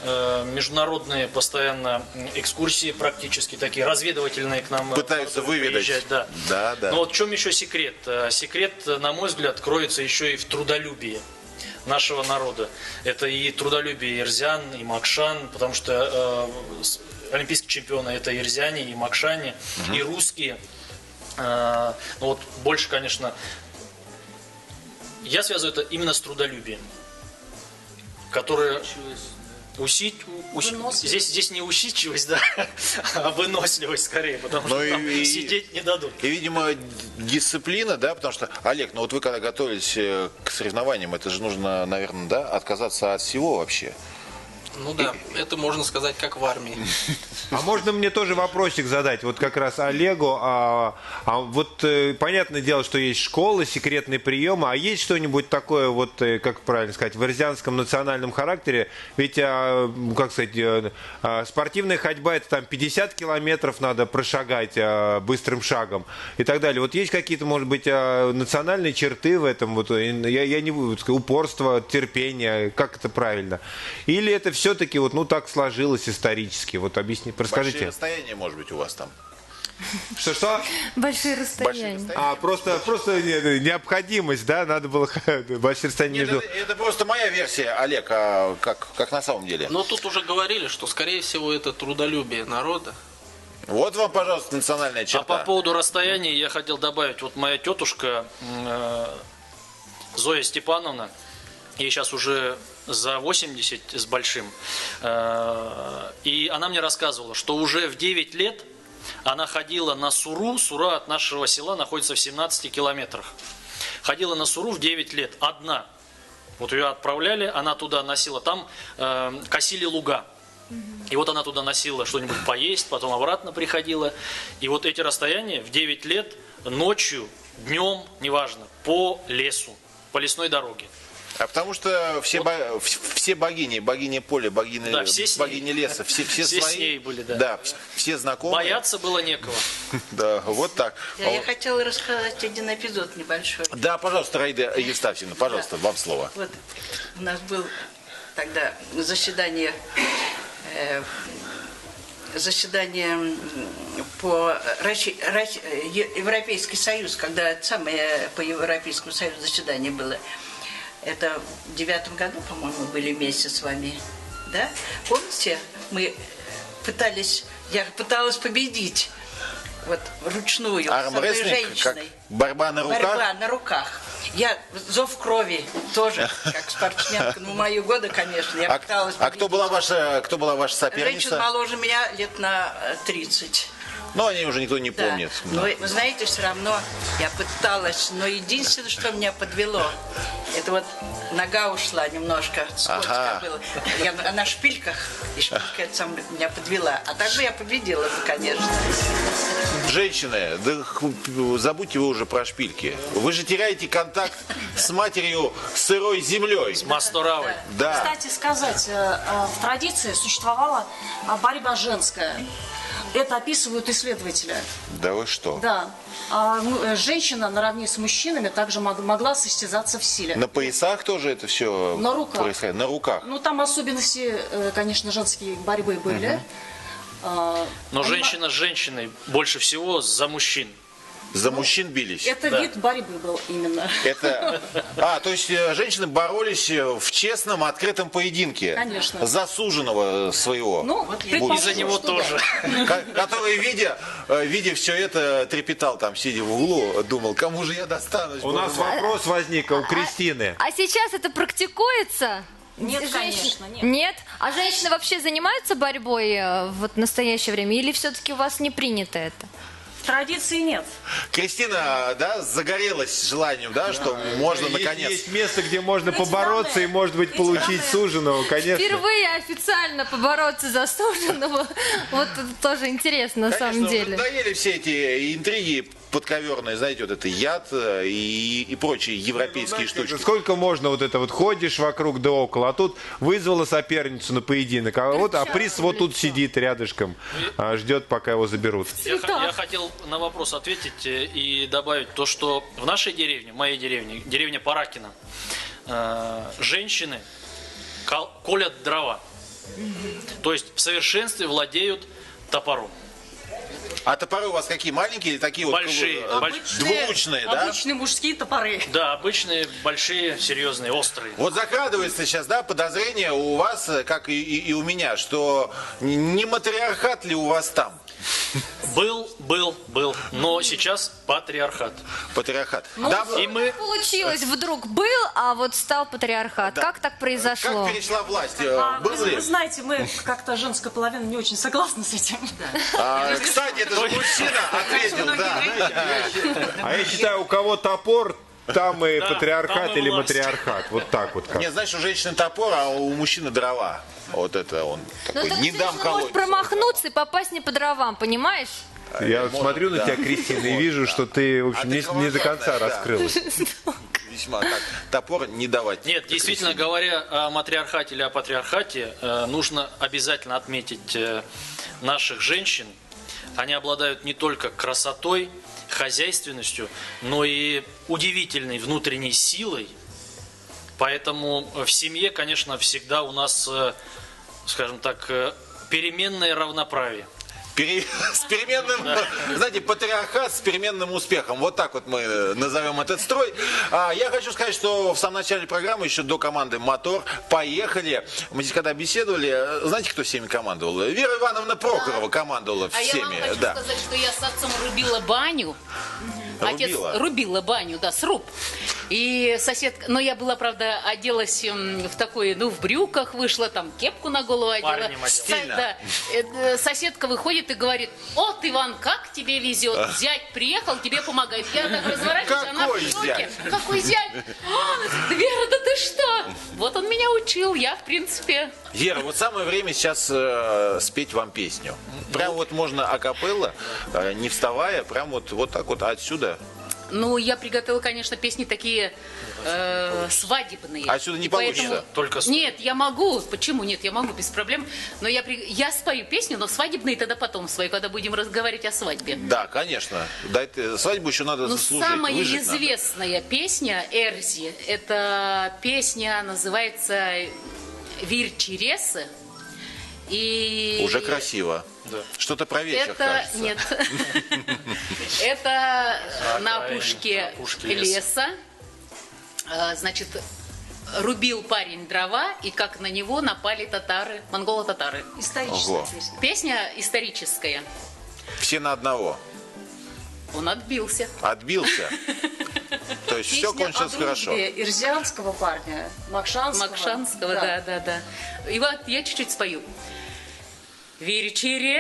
Международные постоянно экскурсии практически такие, разведывательные к нам Пытаются выведать. приезжать, да. Да, да. Но вот в чем еще секрет? Секрет, на мой взгляд, кроется еще и в трудолюбии нашего народа. Это и трудолюбие эрзян, и макшан, потому что олимпийские чемпионы это и эрзяне, и макшане, и русские. Ну вот больше, конечно, я связываю это именно с трудолюбием, которое здесь не усидчивость, да, а выносливость скорее, потому что там сидеть не дадут. И, видимо, дисциплина, да, потому что, Олег, ну вот вы когда готовились к соревнованиям, это же нужно, наверное, да, отказаться от всего вообще. Ну да, это можно сказать как в армии. А можно мне тоже вопросик задать? Вот как раз Олегу. Вот понятное дело, что есть школы, секретные приемы, а есть что-нибудь такое, вот как правильно сказать, в эрзианском национальном характере? Ведь, как сказать, спортивная ходьба — это там 50 километров надо прошагать быстрым шагом и так далее. Вот есть какие-то, может быть, национальные черты в этом? Вот, я не буду сказать, упорство, терпение, как это правильно? Или это все-таки вот, ну, так сложилось исторически? Вот объясни, расскажите. Большие расстояния, может быть, у вас там. Что? Большие расстояния. Просто необходимость, да? Надо было большие расстояния Нет, между... это просто моя версия, Олег, а как на самом деле? Но тут уже говорили, что, скорее всего, это трудолюбие народа. Вот вам, пожалуйста, национальная А черта. по поводу расстояния я хотел добавить. Вот моя тетушка Зоя Степановна, ей сейчас уже за 80 с большим, и она мне рассказывала, что уже в 9 лет она ходила на Суру. Сура от нашего села находится в 17 километрах. Ходила на Суру в 9 лет, одна. Вот ее отправляли, она туда носила, там косили луга. И вот она туда носила что-нибудь поесть, потом обратно приходила. И вот эти расстояния в 9 лет, ночью, днем, неважно, по лесу, по лесной дороге. А потому что все богини, богиня поля, богиня, Да, все с ней. богиня леса, все Все свои. с ней были, да. Да, все знакомые. Бояться было некого. Да, вот так. Я хотела рассказать один эпизод небольшой. Да, пожалуйста, Раида Евстафьевна, пожалуйста, вам слово. Вот у нас был тогда заседание по Европейский Союз, когда самое по Европейскому Союзу заседание было. Это в 9 году, по-моему, были вместе с вами. Да? Помните, я пыталась победить. Вот вручную, с одной Армрестлинг, как женщиной. борьба на руках? Борьба на руках. Я зов крови тоже, как спортсменка. Ну, мои годы, конечно, я пыталась победить. Кто была ваша соперница? Женщина моложе меня лет на 30. Ну, они уже никто не помнит. Но вы знаете, все равно я пыталась, но единственное, что меня подвело, это вот нога ушла немножко, скользко было. Я на шпильках, и шпилька это сам меня подвела. А так бы я победила бы, конечно. Женщины, да забудьте вы уже про шпильки. Вы же теряете контакт с матерью сырой землей. С Масторавой. Да. Кстати сказать, в традиции существовала борьба женская. Это описывают исследователи. Да вы что? Да. Женщина наравне с мужчинами также могла состязаться в силе. На поясах тоже это все На руках. происходит? На руках. Ну, там особенности, конечно, женские борьбы были. Но женщина с женщиной больше всего за мужчин. За мужчин бились? Это вид борьбы был именно. То есть женщины боролись в честном, открытом поединке. Конечно. За суженого своего. Ну, И за него тоже. Который, видя все это, трепетал там, сидя в углу, думал, кому же я достанусь. У нас вопрос возник у Кристины. А сейчас это практикуется? Нет, конечно, нет. Нет? А женщины вообще занимаются борьбой вот в настоящее время? Или все-таки у вас не принято это? Традиции нет. Кристина, да, загорелась желанием, да, что можно наконец. Есть место, где можно побороться и, может быть, получить суженого, конечно. Впервые официально побороться за суженого. Вот это тоже интересно, на самом деле. Надоели все эти интриги подковерные, знаете, вот это яд и прочие европейские штучки. Сколько можно вот это вот ходишь вокруг да около, а тут вызвала соперницу на поединок, а приз вот тут сидит рядышком, ждет, пока его заберут. Я хотел на вопрос ответить и добавить то, что в нашей деревне, в моей деревне, деревня Паракина, женщины колят дрова. То есть в совершенстве владеют топором. А топоры у вас какие, маленькие или такие Большие, вот двуручные, да? Обычные мужские топоры. Да, обычные, большие, серьезные, острые. Вот закрадывается сейчас, да, подозрение у вас, как и у меня, что не матриархат ли у вас там? Был, но сейчас патриархат. Патриархат. Ну, Да, И мы... Получилось, вдруг был, а вот стал патриархат. Да. Как так произошло? Как перешла власть? Был ли? Вы знаете, мы как-то женская половина не очень согласна с этим. Кстати, это же мужчина ответил, да. А я считаю, у кого топор, там и Да, патриархат там и или власть. матриархат. Вот так вот как. Нет, знаешь, у женщины топор, а у мужчины дрова. Вот это он Ну, такой, так не дам может колоть. промахнуться и попасть не по дровам, понимаешь? Я Может, смотрю на да. тебя, Кристина, и вижу, что ты, в общем, ты не до конца кровожадная, да. раскрылась. Весьма так. Топор не давать. Нет, действительно, говоря о матриархате или о патриархате, нужно обязательно отметить наших женщин. Они обладают не только красотой, хозяйственностью, но и удивительной внутренней силой. Поэтому в семье, конечно, всегда у нас, скажем так, переменное равноправие. С переменным, знаете, патриархат с переменным успехом. Вот так вот мы назовем этот строй. Я хочу сказать, что в самом начале программы, еще до команды «Мотор», поехали. Мы здесь когда беседовали, знаете, кто всеми командовал? Вера Ивановна Прохорова командовала А я вам всеми. хочу Да. сказать, что я с отцом рубила баню. Рубила? Рубила баню, да, сруб. И соседка, но я была, правда, оделась в такой, в брюках вышла, там кепку на голову одела. Парнем одела. Стильно. Да. Соседка выходит и говорит: "От, Иван, как тебе везет, зять приехал, тебе помогает". Я так разворачиваюсь, она в Какой шоке. зять? Какой зять? Вера, да ты что? Вот он меня учил, я, в принципе... Вера, вот самое время сейчас спеть вам песню. Прям вот можно акапелла, не вставая, прям вот так вот отсюда. Ну, я приготовила, конечно, песни такие свадебные. Отсюда не И поэтому- получится? Только с- Нет, я могу. Почему нет? Я могу, без проблем. Но я спою песню, но свадебные тогда потом спою, когда будем разговаривать о свадьбе. Да, конечно. Свадьбу еще надо Ну, заслужить. самая выжить надо. известная песня Эрзи, это песня называется «Вир Чересы». И Уже красиво. Да. Что-то про вечер, это кажется. нет. Это на окраине, опушке на опушке леса. Значит, рубил парень дрова, и как на него напали татары, монголо-татары. Историческая Ого. песня. Песня историческая. Все на одного. Он отбился. Отбился. То есть все Песня кончилось о хорошо. дружбе ирзианского парня, Макшанского. Макшанского, да. И вот я чуть-чуть спою. Вечересе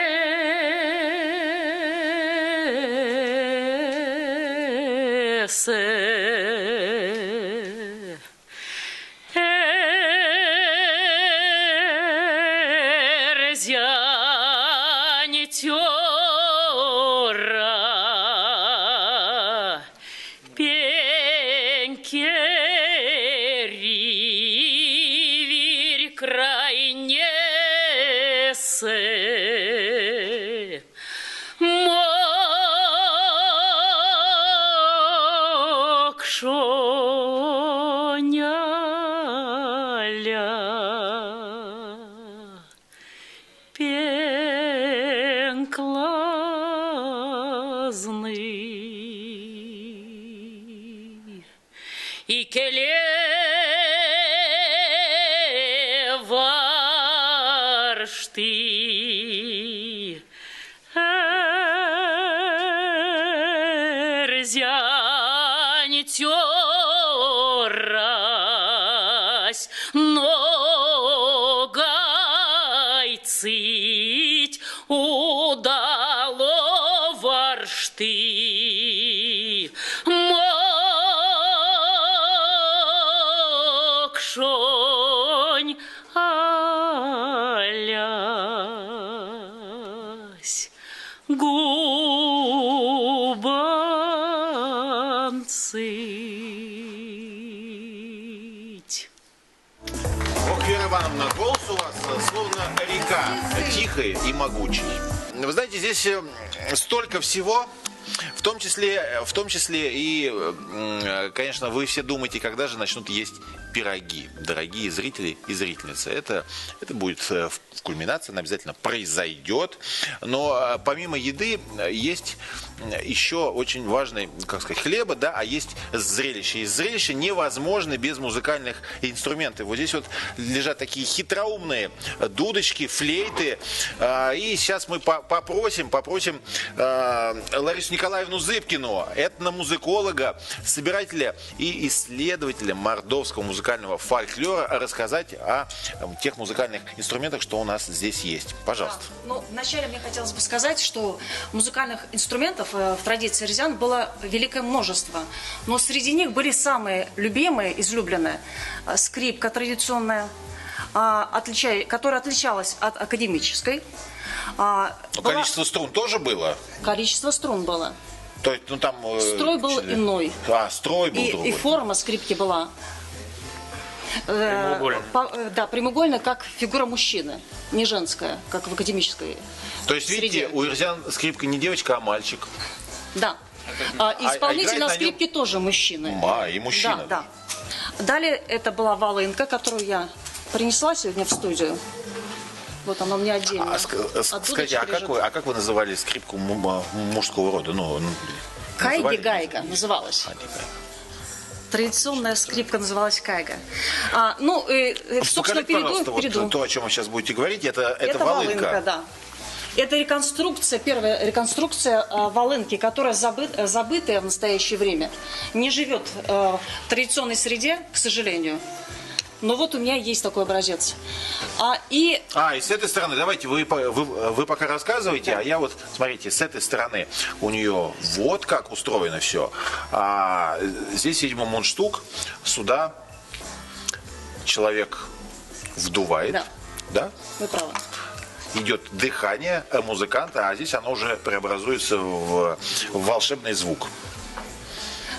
Эрзянитера Пенькери крайнесе Мокшоняля пенклазный и келе варшти Эрзянитёрась ногайцить удало варшти Мокшонь алясь губанцить. Ох, Вера Ивановна, голос у вас словно река, тихий и могучий. Вы знаете, здесь столько всего. В том числе и, конечно, вы все думаете, когда же начнут есть пироги, дорогие зрители и зрительницы. Это будет в кульминации, она обязательно произойдет. Но помимо еды есть еще очень важный, как сказать, хлеба, да, а есть зрелище. И зрелище невозможно без музыкальных инструментов. Вот здесь вот лежат такие хитроумные дудочки, флейты. И сейчас мы попросим Ларису Николаевну Зыбкину, этномузыколога, собирателя и исследователя мордовского музыкального музыкального фольклора рассказать о тех музыкальных инструментах, что у нас здесь есть. Пожалуйста. Ну, вначале мне хотелось бы сказать, что музыкальных инструментов в традиции эрзиан было великое множество. Но среди них были самые любимые, излюбленные. Скрипка традиционная, которая отличалась от академической. Количество струн тоже было? Количество струн было. То есть, ну, там, Строй был иной. Строй был другой. И форма скрипки была Прямоугольная. Прямоугольная, как фигура мужчины, не женская, как в академической. То есть, видите, у эрзиан скрипка не девочка, а мальчик. Да. Исполнитель на играет скрипке тоже мужчина. И мужчина. Да. Далее это была волынка, которую я принесла сегодня в студию. Вот она у меня отдельно. Скажите, а как вы называли скрипку мужского рода? Кайги-гайга называлась. Традиционная скрипка называлась кайга. Собственно, перейду. То, о чем вы сейчас будете говорить, это волынка. Да. Это реконструкция, первая реконструкция волынки, которая забытая в настоящее время, не живет в традиционной среде, к сожалению. Но вот у меня есть такой образец. И с этой стороны, давайте вы пока рассказываете, да. А я вот, смотрите, с этой стороны у нее вот как устроено все. Здесь, видимо, мундштук, сюда человек вдувает. Да? Вы правы. Идет дыхание музыканта, а здесь оно уже преобразуется в волшебный звук.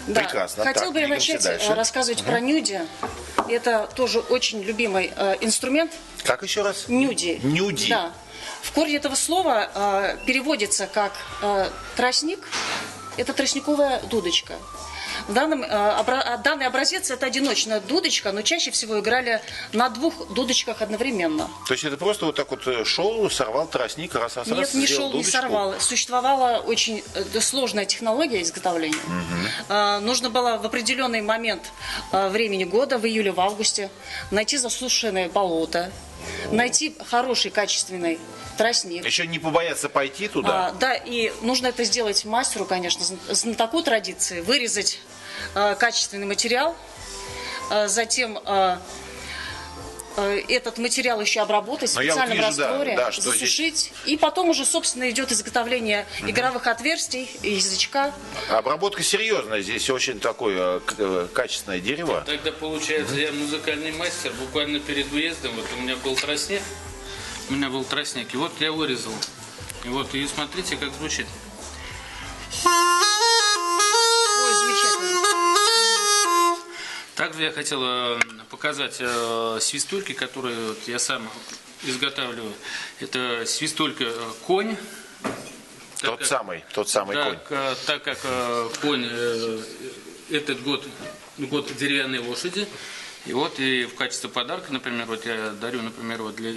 Да. Прекрасно. Хотел бы я начать рассказывать про нюди. Это тоже очень любимый инструмент. Как еще раз? Нюди. Нюди. Да. В корне этого слова переводится как тростник. Это тростниковая дудочка. Данный образец это одиночная дудочка, но чаще всего играли на двух дудочках одновременно. То есть это просто вот так вот шел, сорвал тростник, раз Нет, не шел, дудочку. Не сорвал. Существовала очень сложная технология изготовления. Нужно было в определенный момент времени года, в июле, в августе, найти засушенное болото, найти хороший, качественный тростник. Еще не побояться пойти туда? Да, и нужно это сделать мастеру, конечно, знатоку традиции, вырезать качественный материал, затем этот материал еще обработать в специальном растворе, засушить, здесь... и потом уже, собственно, идет изготовление игровых отверстий, язычка. Обработка серьезная, здесь очень такое качественное дерево. Тогда, получается, я музыкальный мастер, буквально перед выездом, вот у меня был тростник, и вот я вырезал. И вот, и смотрите, как звучит. Ой, замечательно. Также я хотел показать свистульки, которые вот я сам изготавливаю. Это свистулька конь. Тот самый конь. Так как конь этот год деревянной лошади. И вот и в качестве подарка, например, вот я дарю, например, вот для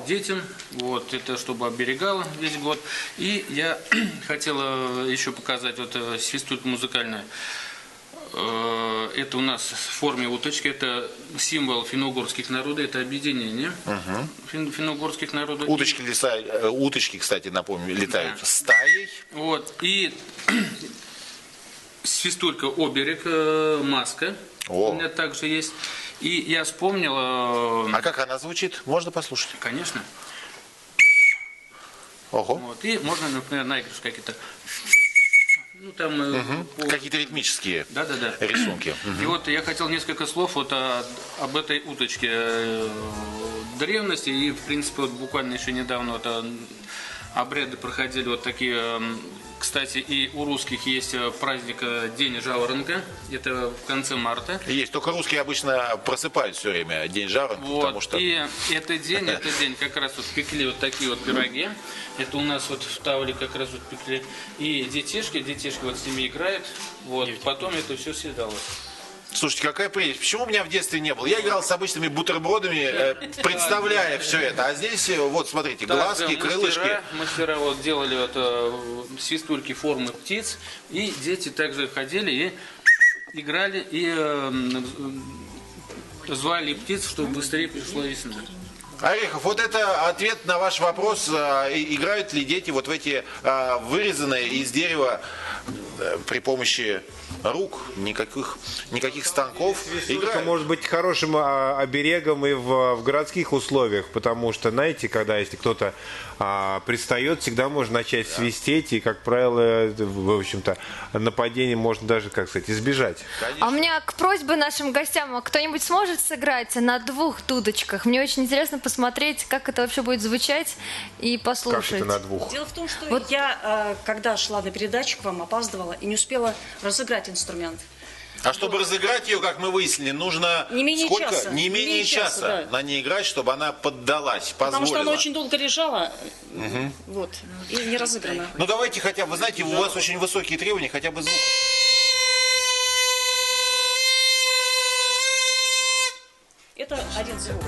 детям, вот это чтобы оберегало весь год. И я хотела еще показать вот свистульку музыкальную. Это у нас в форме уточки, это символ финно-угорских народов, это объединение финно-угорских народов. Уточки, кстати, напомню, летают стаей. Вот, и свистулька оберег, маска. У меня также есть. И я вспомнил... А как она звучит? Можно послушать? Конечно. Ого. Вот. И можно, например, наигрывать какие-то... Какие-то ритмические рисунки. И вот я хотел несколько слов вот об этой уточке древности. И, в принципе, вот буквально еще недавно вот обряды проходили вот такие... Кстати, и у русских есть праздник День Жаворонка. Это в конце марта. Есть, только русские обычно просыпают все время День Жаворонка, вот, потому что... И этот день как раз вот пекли вот такие вот пироги. Это у нас вот в Тавле как раз вот пекли. И детишки вот с ними играют. Вот, потом это все съедалось. Слушайте, какая прелесть. Почему у меня в детстве не было? Я играл с обычными бутербродами, представляя все это. А здесь, вот, смотрите, глазки, крылышки. Мастера вот делали вот свистульки формы птиц. И дети также ходили и играли, и звали птиц, чтобы быстрее пришла весна. Орехов, вот это ответ на ваш вопрос, играют ли дети вот в эти вырезанные из дерева при помощи рук, никаких станков. Это может быть хорошим оберегом и в городских условиях, потому что, знаете, когда если кто-то пристает, всегда можно начать свистеть, и, как правило, в общем-то, нападение можно даже, как сказать, избежать. А у меня к просьбе нашим гостям, кто-нибудь сможет сыграть на 2 дудочках? Мне очень интересно посмотреть, как это вообще будет звучать, и послушать. Как это на 2? Дело в том, что я, когда шла на передачу к вам, опаздывала и не успела разыграть инструмент. А чтобы разыграть ее, как мы выяснили, нужно не менее сколько? часа. Не менее часа да. на ней играть, чтобы она поддалась, позволила. Потому что она очень долго лежала, вот, и не разыграна. Ну давайте хотя бы, вы знаете, у вас очень высокие требования, хотя бы звук. Это один звук.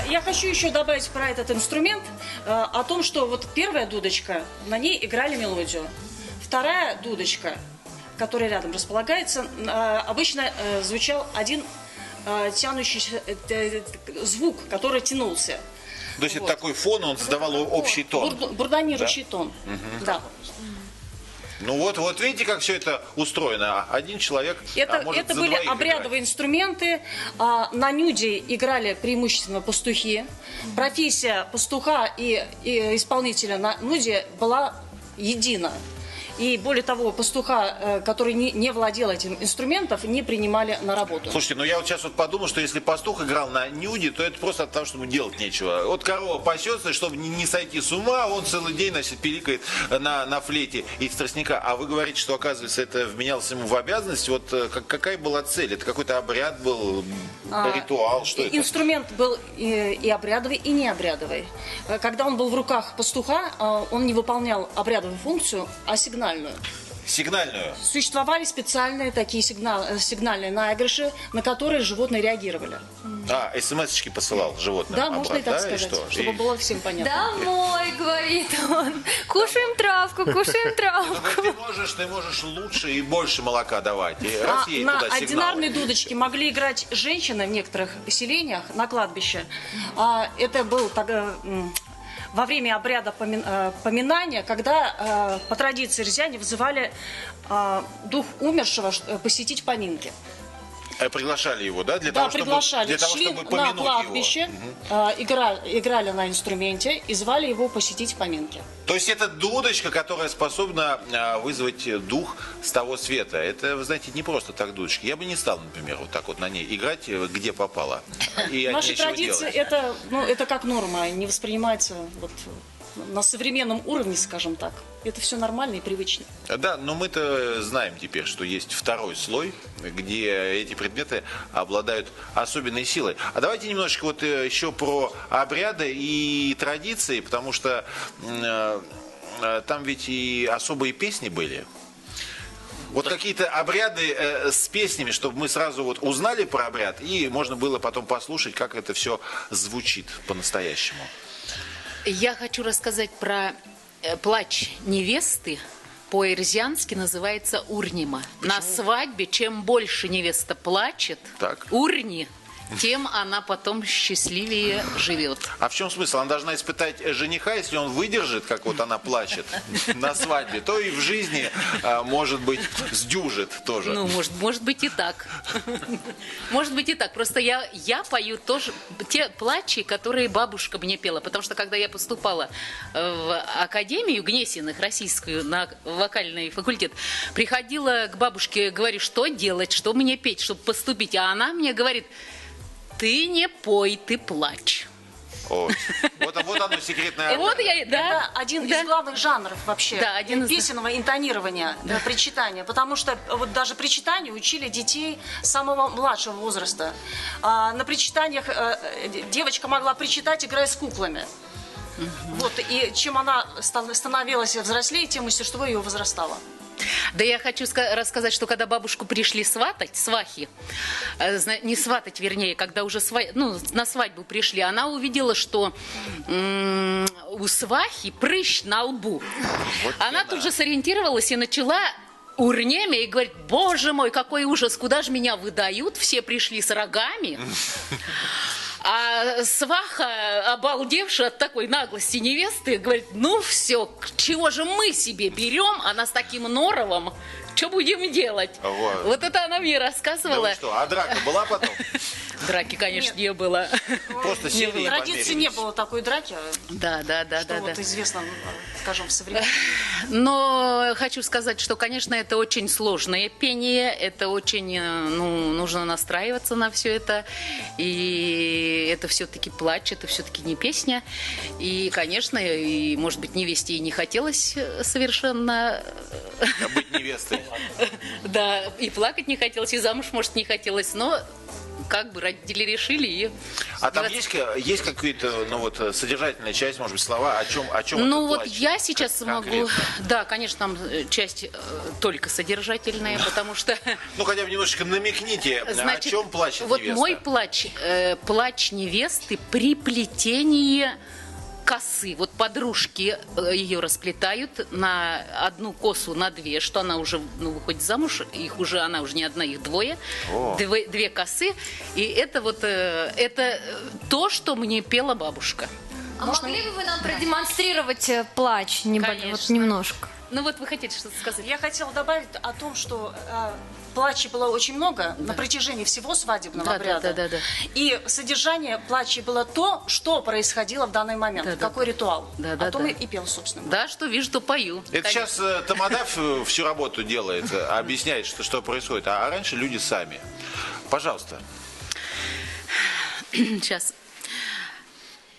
Я хочу еще добавить про этот инструмент, о том, что вот первая дудочка, на ней играли мелодию. Вторая дудочка, которая рядом располагается, обычно звучал один тянущийся звук, который тянулся. То есть это такой фон, он создавал общий тон. Бурдонирующий тон, да. Ну вот видите, как все это устроено. Один человек может Это за были двоих обрядовые играть. инструменты. На нюде играли преимущественно пастухи. Профессия пастуха и исполнителя на нюде была едина. И более того, пастуха, который не владел этим инструментом, не принимали на работу. Слушайте, ну я вот сейчас вот подумал, что если пастух играл на нюде, то это просто от того, что ему делать нечего. Вот корова пасется, чтобы не сойти с ума, он целый день, значит, пиликает на флейте из тростника. А вы говорите, что, оказывается, это вменялось ему в обязанность. Вот какая была цель? Это какой-то обряд был, ритуал? Что это? Инструмент был и обрядовый, и необрядовый. Когда он был в руках пастуха, он не выполнял обрядовую функцию, а сигнальную. Сигнальную? Существовали специальные такие сигнальные наигрыши, на которые животные реагировали. СМС-очки посылал животным? Да, можно и так сказать, что? чтобы было всем понятно. Домой, говорит он. Кушаем травку, кушаем травку. Ты можешь лучше и больше молока давать. И раз ей На туда сигналы. одинарной дудочке могли играть женщины в некоторых селениях на кладбище. Это был во время обряда поминания, когда по традиции рязани вызывали дух умершего посетить поминки. Приглашали его, да? Для того, приглашали. Чтобы Шли помянуть на кладбище, играли на инструменте и звали его посетить поминки. То есть это дудочка, которая способна вызвать дух с того света. Это, вы знаете, не просто так дудочки. Я бы не стал, например, вот так вот на ней играть, где попало. И в нашей традиции это как норма, не воспринимается вот на современном уровне, скажем так. Это все нормально и привычно. Да, но мы-то знаем теперь, что есть второй слой, где эти предметы обладают особенной силой. А давайте немножечко вот еще про обряды и традиции, потому что там ведь и особые песни были. Вот какие-то обряды с песнями, чтобы мы сразу вот узнали про обряд, и можно было потом послушать, как это все звучит по-настоящему. Я хочу рассказать про плач невесты. По-эрзиански называется урнима. Почему? На свадьбе, чем больше невеста плачет, урни, тем она потом счастливее живет. А в чем смысл? Она должна испытать жениха, если он выдержит, как вот она плачет на свадьбе, то и в жизни, может быть, сдюжит тоже. Ну, может быть и так. Может быть и так. Просто я пою тоже те плачи, которые бабушка мне пела. Потому что когда я поступала в Академию Гнесиных, российскую, на вокальный факультет, приходила к бабушке, говорю, что делать, что мне петь, чтобы поступить. А она мне говорит: ты не пой, ты плачь. Вот оно секретное. Это один из главных жанров вообще песенного интонирования, причитания. Потому что вот даже причитанию учили детей самого младшего возраста. На причитаниях девочка могла причитать, играя с куклами. Вот, и чем она становилась взрослее, тем мастерство ее возрастало. Да я хочу рассказать, что когда бабушку пришли сватать, свахи, не сватать, вернее, когда уже на свадьбу пришли, она увидела, что у свахи прыщ на лбу. Вот она тут же сориентировалась и начала урнеме и говорит: боже мой, какой ужас, куда же меня выдают, все пришли с рогами. А сваха, обалдевшая от такой наглости невесты, говорит, ну все, чего же мы себе берем, она с таким норовом, что будем делать? Вот это она мне Да рассказывала. вы что, а драка была потом? Драки, конечно, не было. Просто сели и Традиции не померились. было такой драки, Да. что вот известно, скажем, в современном. Но хочу сказать, что, конечно, это очень сложное пение, это очень, нужно настраиваться на все это, и это все-таки плач, это все-таки не песня, и, конечно, и, может быть, невесте и не хотелось совершенно... Быть невестой. Да, и плакать не хотелось, и замуж, может, не хотелось, но как бы родители решили и... А там есть какие-то, содержательная часть, может быть, слова, о чем Ну этот вот плач? я сейчас могу... Конкретно. Да, конечно, там часть только содержательная, потому что... Ну, хотя бы немножечко намекните, о чем плачет вот невеста. мой плач, плач невесты при плетении косы. Вот подружки ее расплетают на одну косу, на две, что она уже выходит замуж, она уже не одна, их двое, две косы. И это вот это то, что мне пела бабушка. А могли бы вы нам продемонстрировать плач вот Конечно. немножко? Ну вот вы хотите что-то сказать? Я хотела добавить о том, что плачей было очень много на протяжении всего свадебного обряда. Да. И содержание плачей было то, что происходило в данный момент, какой ритуал. Да, о том и пел, собственно. Да, что вижу, то пою. Это сейчас Тамада всю работу делает, объясняет, что происходит, а раньше люди сами. Пожалуйста. Сейчас.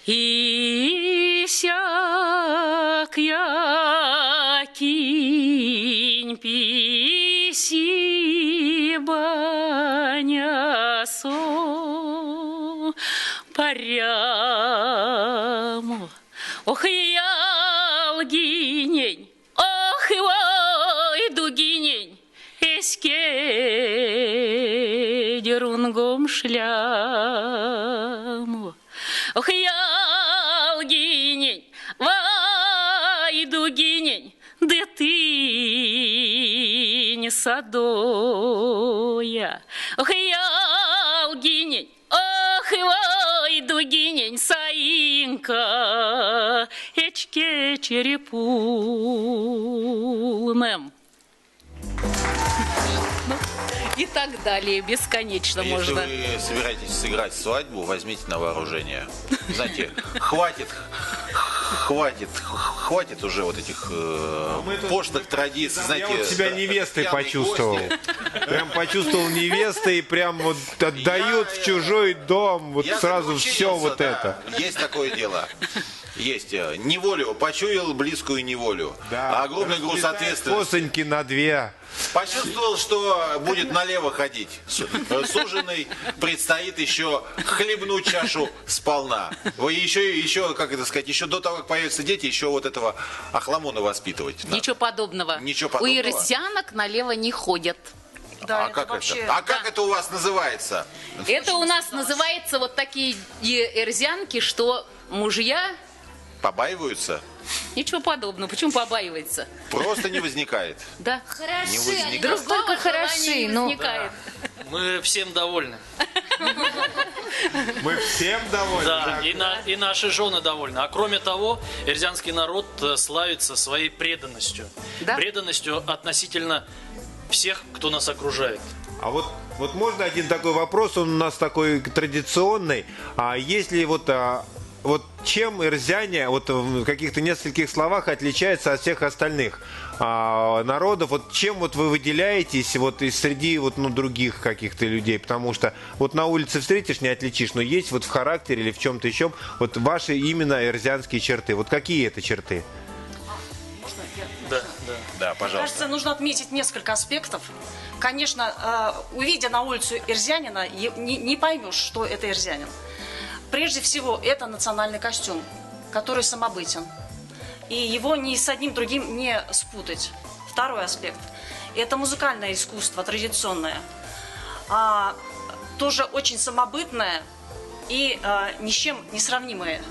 И сяк я кинь писи банясо парямо. Ох, ялгинень, ох, вой дугинень, эске дерунгом шляму. Ох, ялгинень, вайдугинень, да ты не садоя. Ох, ялгинень, ох, вайдугинень, саинка, эчке черепулнем. И так далее, бесконечно Если можно. вы собираетесь сыграть свадьбу, возьмите на вооружение. Знаете, хватит уже вот этих пошлых традиций. Знаете, Я вот себя невестой пьяные почувствовал. гости. Прям почувствовал невестой, прям вот отдают в чужой дом, вот Я сразу так все вот учился, это. да. Есть такое дело. Есть. Неволю. Почуял близкую неволю. А огромный груз ответственности. Косоньки на две. Почувствовал, что будет налево ходить. Суженый предстоит еще хлебнуть чашу сполна. Вы еще, как это сказать, еще до того, как появятся дети, еще вот этого охламона воспитывать. надо. Ничего подобного. Ничего У подобного. ирзянок налево не ходят. Да, А как это? А как это у вас называется? Это у нас называется вот такие эрзянки, что мужья... Побаиваются? Ничего подобного. Почему побаивается? Просто не возникает. Да. Не Хороши, возникает. они Другого настолько желания хороши. не Ну, возникает. Мы всем довольны. Мы всем довольны. Да, и наши жены довольны. А кроме того, эрзянский народ славится своей преданностью. Да. Преданностью относительно всех, кто нас окружает. А вот можно один такой вопрос, он у нас такой традиционный. А если вот чем эрзяне вот в каких-то нескольких словах отличается от всех остальных народов? Вот чем вот вы выделяетесь вот из среди других каких-то людей? Потому что вот на улице встретишь, не отличишь, но есть вот в характере или в чем-то еще вот ваши именно эрзянские черты. Вот какие это черты? Да, пожалуйста. Кажется, нужно отметить несколько аспектов. Конечно, увидя на улицу эрзянина, не поймешь, что это эрзянин. Прежде всего, это национальный костюм, который самобытен. И его ни с одним другим не спутать. Второй аспект – это музыкальное искусство, традиционное. Тоже очень самобытное и ни с чем не сравнимое.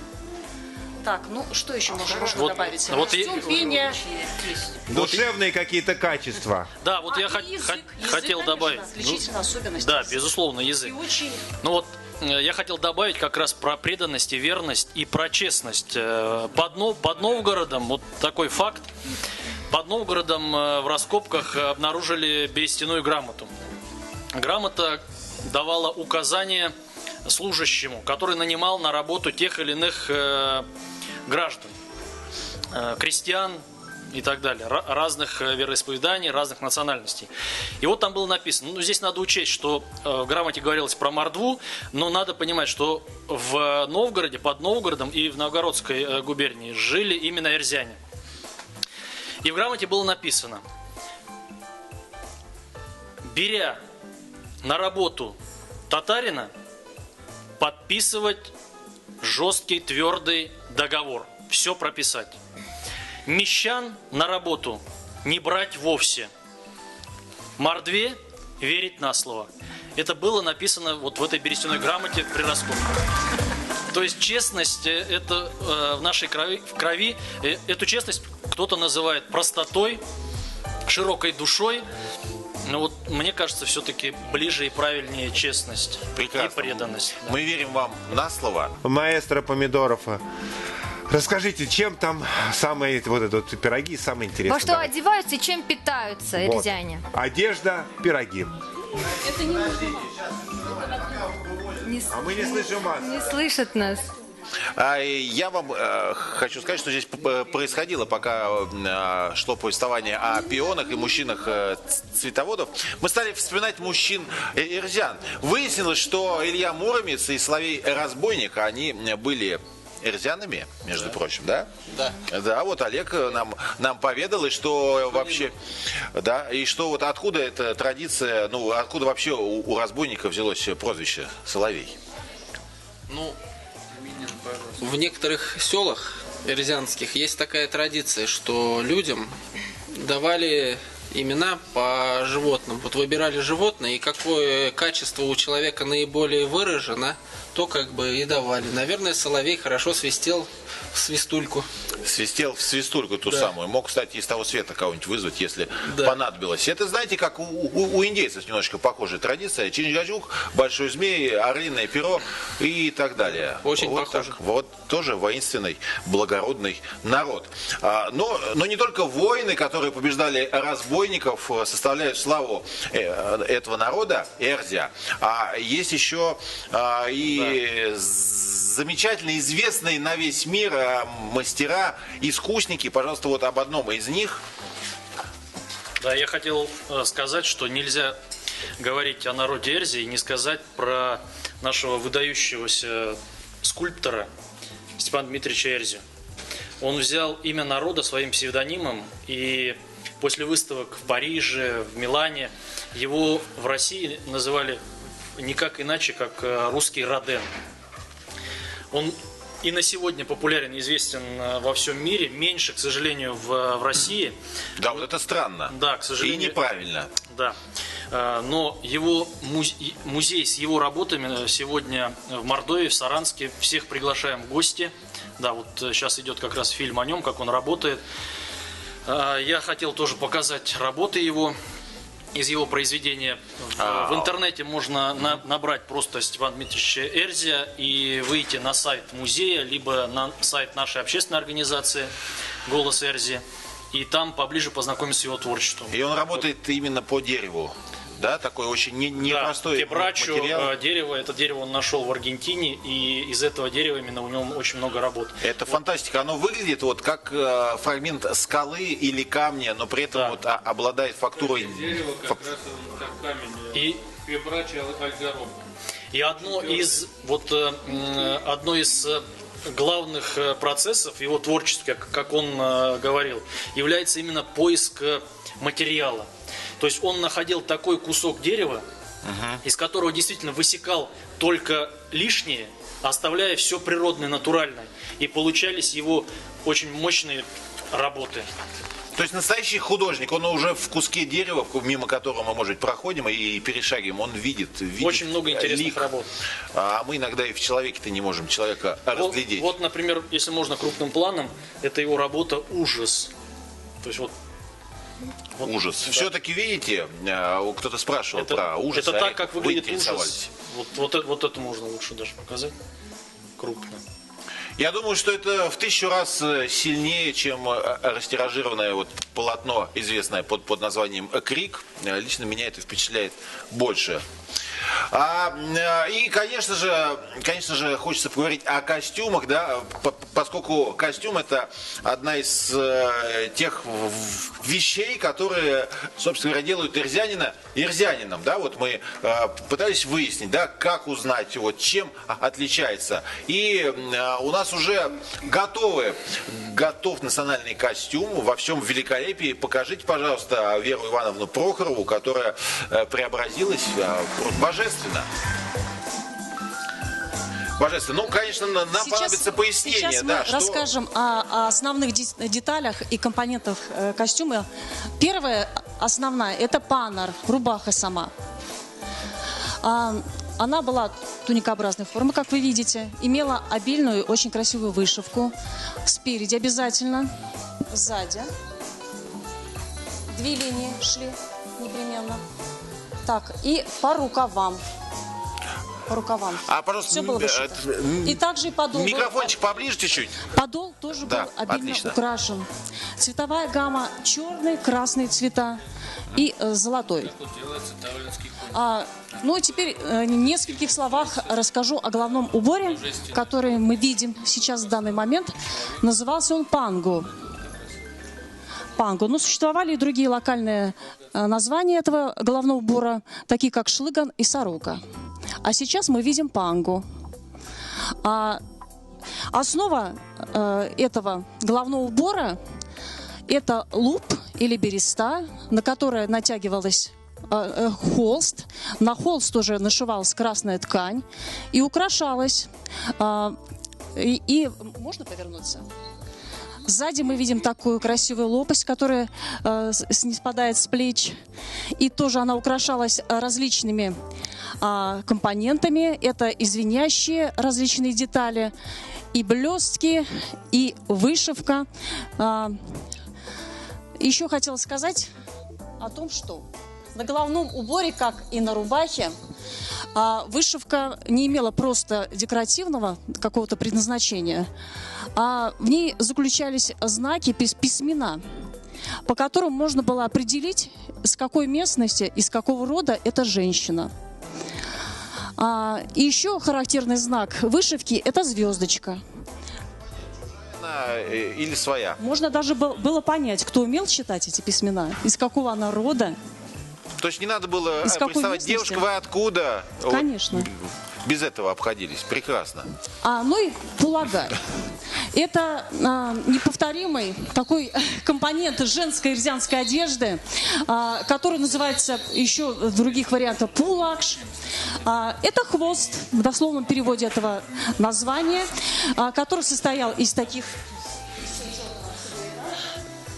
Так, что еще можно добавить? Костюм, пение. Душевные какие-то качества. Да, вот я язык, хотел конечно, добавить. отличительная особенность. Да, безусловно, язык. Певучий. Ну вот я хотел добавить как раз про преданность и верность и про честность. Под Новгородом, вот такой факт, под Новгородом в раскопках обнаружили берестяную грамоту. Грамота давала указания служащему, который нанимал на работу тех или иных граждан, крестьян и так далее, разных вероисповеданий, разных национальностей. И вот там было написано, здесь надо учесть, что в грамоте говорилось про мордву, но надо понимать, что в Новгороде, под Новгородом и в Новгородской губернии жили именно эрзяне. И в грамоте было написано: беря на работу татарина, подписывать жесткий, твердый договор. Все прописать. Мещан на работу не брать вовсе. Мордве верить на слово. Это было написано вот в этой берестяной грамоте при раскопках. То есть честность, это в нашей крови, эту честность кто-то называет простотой, широкой душой. Но вот мне кажется, все-таки ближе и правильнее честность. Прекрасно. И преданность. Да. Мы верим вам на слово. Маэстро Помидоров, расскажите, чем там самые вот эти вот пироги самые интересные? Во что одеваются и чем питаются эрзяне? Одежда, пироги. Это не А мы не слышим вас. Не слышат нас. Я вам хочу сказать, что здесь происходило, пока шло повествование о пионах и мужчинах-цветоводов. Мы стали вспоминать мужчин эрзян. Выяснилось, что Илья Муромец и Соловей Разбойник, они были эрзянами, между прочим, да? Да. Да, вот Олег нам поведал, и что вообще, да, и что вот откуда эта традиция, откуда вообще у разбойника взялось прозвище Соловей? В некоторых селах эрзянских есть такая традиция, что людям давали имена по животным. Вот выбирали животное, и какое качество у человека наиболее выражено, то как бы и давали. Наверное, Соловей хорошо свистел в свистульку. Свистел в свистульку ту самую. Мог, кстати, из того света кого-нибудь вызвать, если понадобилось. Это, знаете, как у индейцев немножко похожая традиция. Чингачгук, большой змей, орлиное перо и так далее. Очень вот похоже. Так. Вот тоже воинственный, благородный народ. Но не только воины, которые побеждали разбойников, составляют славу этого народа, эрзя, а есть еще и замечательно известные на весь мир мастера, искусники. Пожалуйста, вот об одном из них. Да, я хотел сказать, что нельзя говорить о народе Эрзи и не сказать про нашего выдающегося скульптора Степана Дмитриевича Эрзю. Он взял имя народа своим псевдонимом, и после выставок в Париже, в Милане, его в России называли никак иначе, как русский Роден. Он и на сегодня популярен и известен во всем мире, меньше, к сожалению, в России. Да, вот это странно. Да, к сожалению. И неправильно. Да. Но его музей с его работами сегодня в Мордовии, в Саранске. Всех приглашаем в гости. Да, вот сейчас идет как раз фильм о нем, как он работает. Я хотел тоже показать работы его. Из его произведения в интернете можно набрать просто Степана Дмитриевича Эрзия и выйти на сайт музея, либо на сайт нашей общественной организации «Голос Эрзи», и там поближе познакомиться с его творчеством. И он работает именно по дереву. Да, такой очень непростой кебрачо, материал. Дерево, это дерево он нашел в Аргентине, и из этого дерева именно у него очень много работ. Это фантастика. Оно выглядит вот как фрагмент скалы или камня, но при этом вот обладает фактурой. Дерево как раз как камень. И кебрачо альгароба. И одно из главных процессов его творчества, как он говорил, является именно поиск материала. То есть он находил такой кусок дерева, из которого действительно высекал только лишнее, оставляя все природное, натуральное. И получались его очень мощные работы. То есть настоящий художник, он уже в куске дерева, мимо которого мы, может, проходим и перешагиваем, он видит очень много интересных лик. работ. А мы иногда и в человеке-то не можем человека разглядеть. Вот, например, если можно крупным планом, это его работа «Ужас». То есть вот Ужас. Все-таки видите, кто-то спрашивал про ужас. Это а так, как вы выглядит интересовались. ужас. Вот это можно лучше даже показать. Крупно. Я думаю, что это в 1000 раз сильнее, чем растиражированное вот полотно, известное под названием «Крик». Лично меня это впечатляет больше. И, конечно же, хочется поговорить о костюмах, да, поскольку костюм — это одна из тех вещей, которые, собственно говоря, делают ирзянина ирзянином, да, вот мы пытались выяснить, да, как узнать, вот, чем отличается. И у нас уже готов национальный костюм во всем великолепии. Покажите, пожалуйста, Веру Ивановну Прохорову, которая преобразилась божественно. Божественно. Ну, конечно, нам понадобится пояснение. Сейчас да, мы расскажем о основных деталях и компонентах костюма. Первая, основная, это панар, рубаха сама. Она была туникообразной формы, как вы видите. Имела обильную, очень красивую вышивку. Спереди обязательно, сзади. 2 линии шли непременно. Так, и по рукавам. Пожалуйста, все было вышито. И также и подол. Микрофончик поближе чуть-чуть. Подол тоже был обильно отлично. украшен. Цветовая гамма: черный, красный цвета и золотой. Ну и теперь в нескольких словах расскажу о головном уборе, который мы видим сейчас в данный момент. Назывался он пангу. Но существовали и другие локальные названия этого головного убора, такие как шлыган и сорока. А сейчас мы видим пангу. Основа этого головного убора – это луп или береста, на которое натягивалась холст. На холст тоже нашивалась красная ткань и украшалась. И можно повернуться? Сзади мы видим такую красивую лопасть, которая не спадает с плеч. И тоже она украшалась различными компонентами. Это и звенящие различные детали, и блестки, и вышивка. Еще хотела сказать о том, что на головном уборе, как и на рубахе, вышивка не имела просто декоративного какого-то предназначения, а в ней заключались знаки, письмена, по которым можно было определить, с какой местности и с какого рода эта женщина. И еще характерный знак вышивки – это звездочка. Или своя? Можно даже было понять, кто умел читать эти письмена, из какого она рода. То есть не надо было представать, девушка, вы откуда? Конечно. Вот, без этого обходились. Прекрасно. Ну и пулагай. Это неповторимый такой компонент женской ирзянской одежды, который называется еще в других вариантах пулакш. Это хвост, в дословном переводе этого названия, который состоял из таких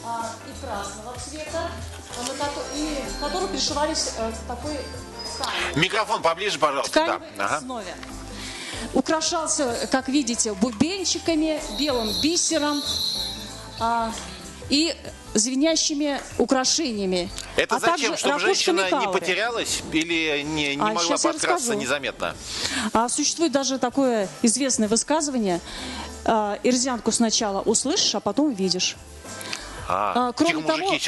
и красного цвета, к которому пришивались такой ткань. Микрофон поближе, пожалуйста. Тканевой основе. Украшался, как видите, бубенчиками, белым бисером и звенящими украшениями. Это зачем? Чтобы женщина кауры не потерялась или не могла подкрасться незаметно? Существует даже такое известное высказывание: ирзянку сначала услышишь, а потом видишь. Кроме того,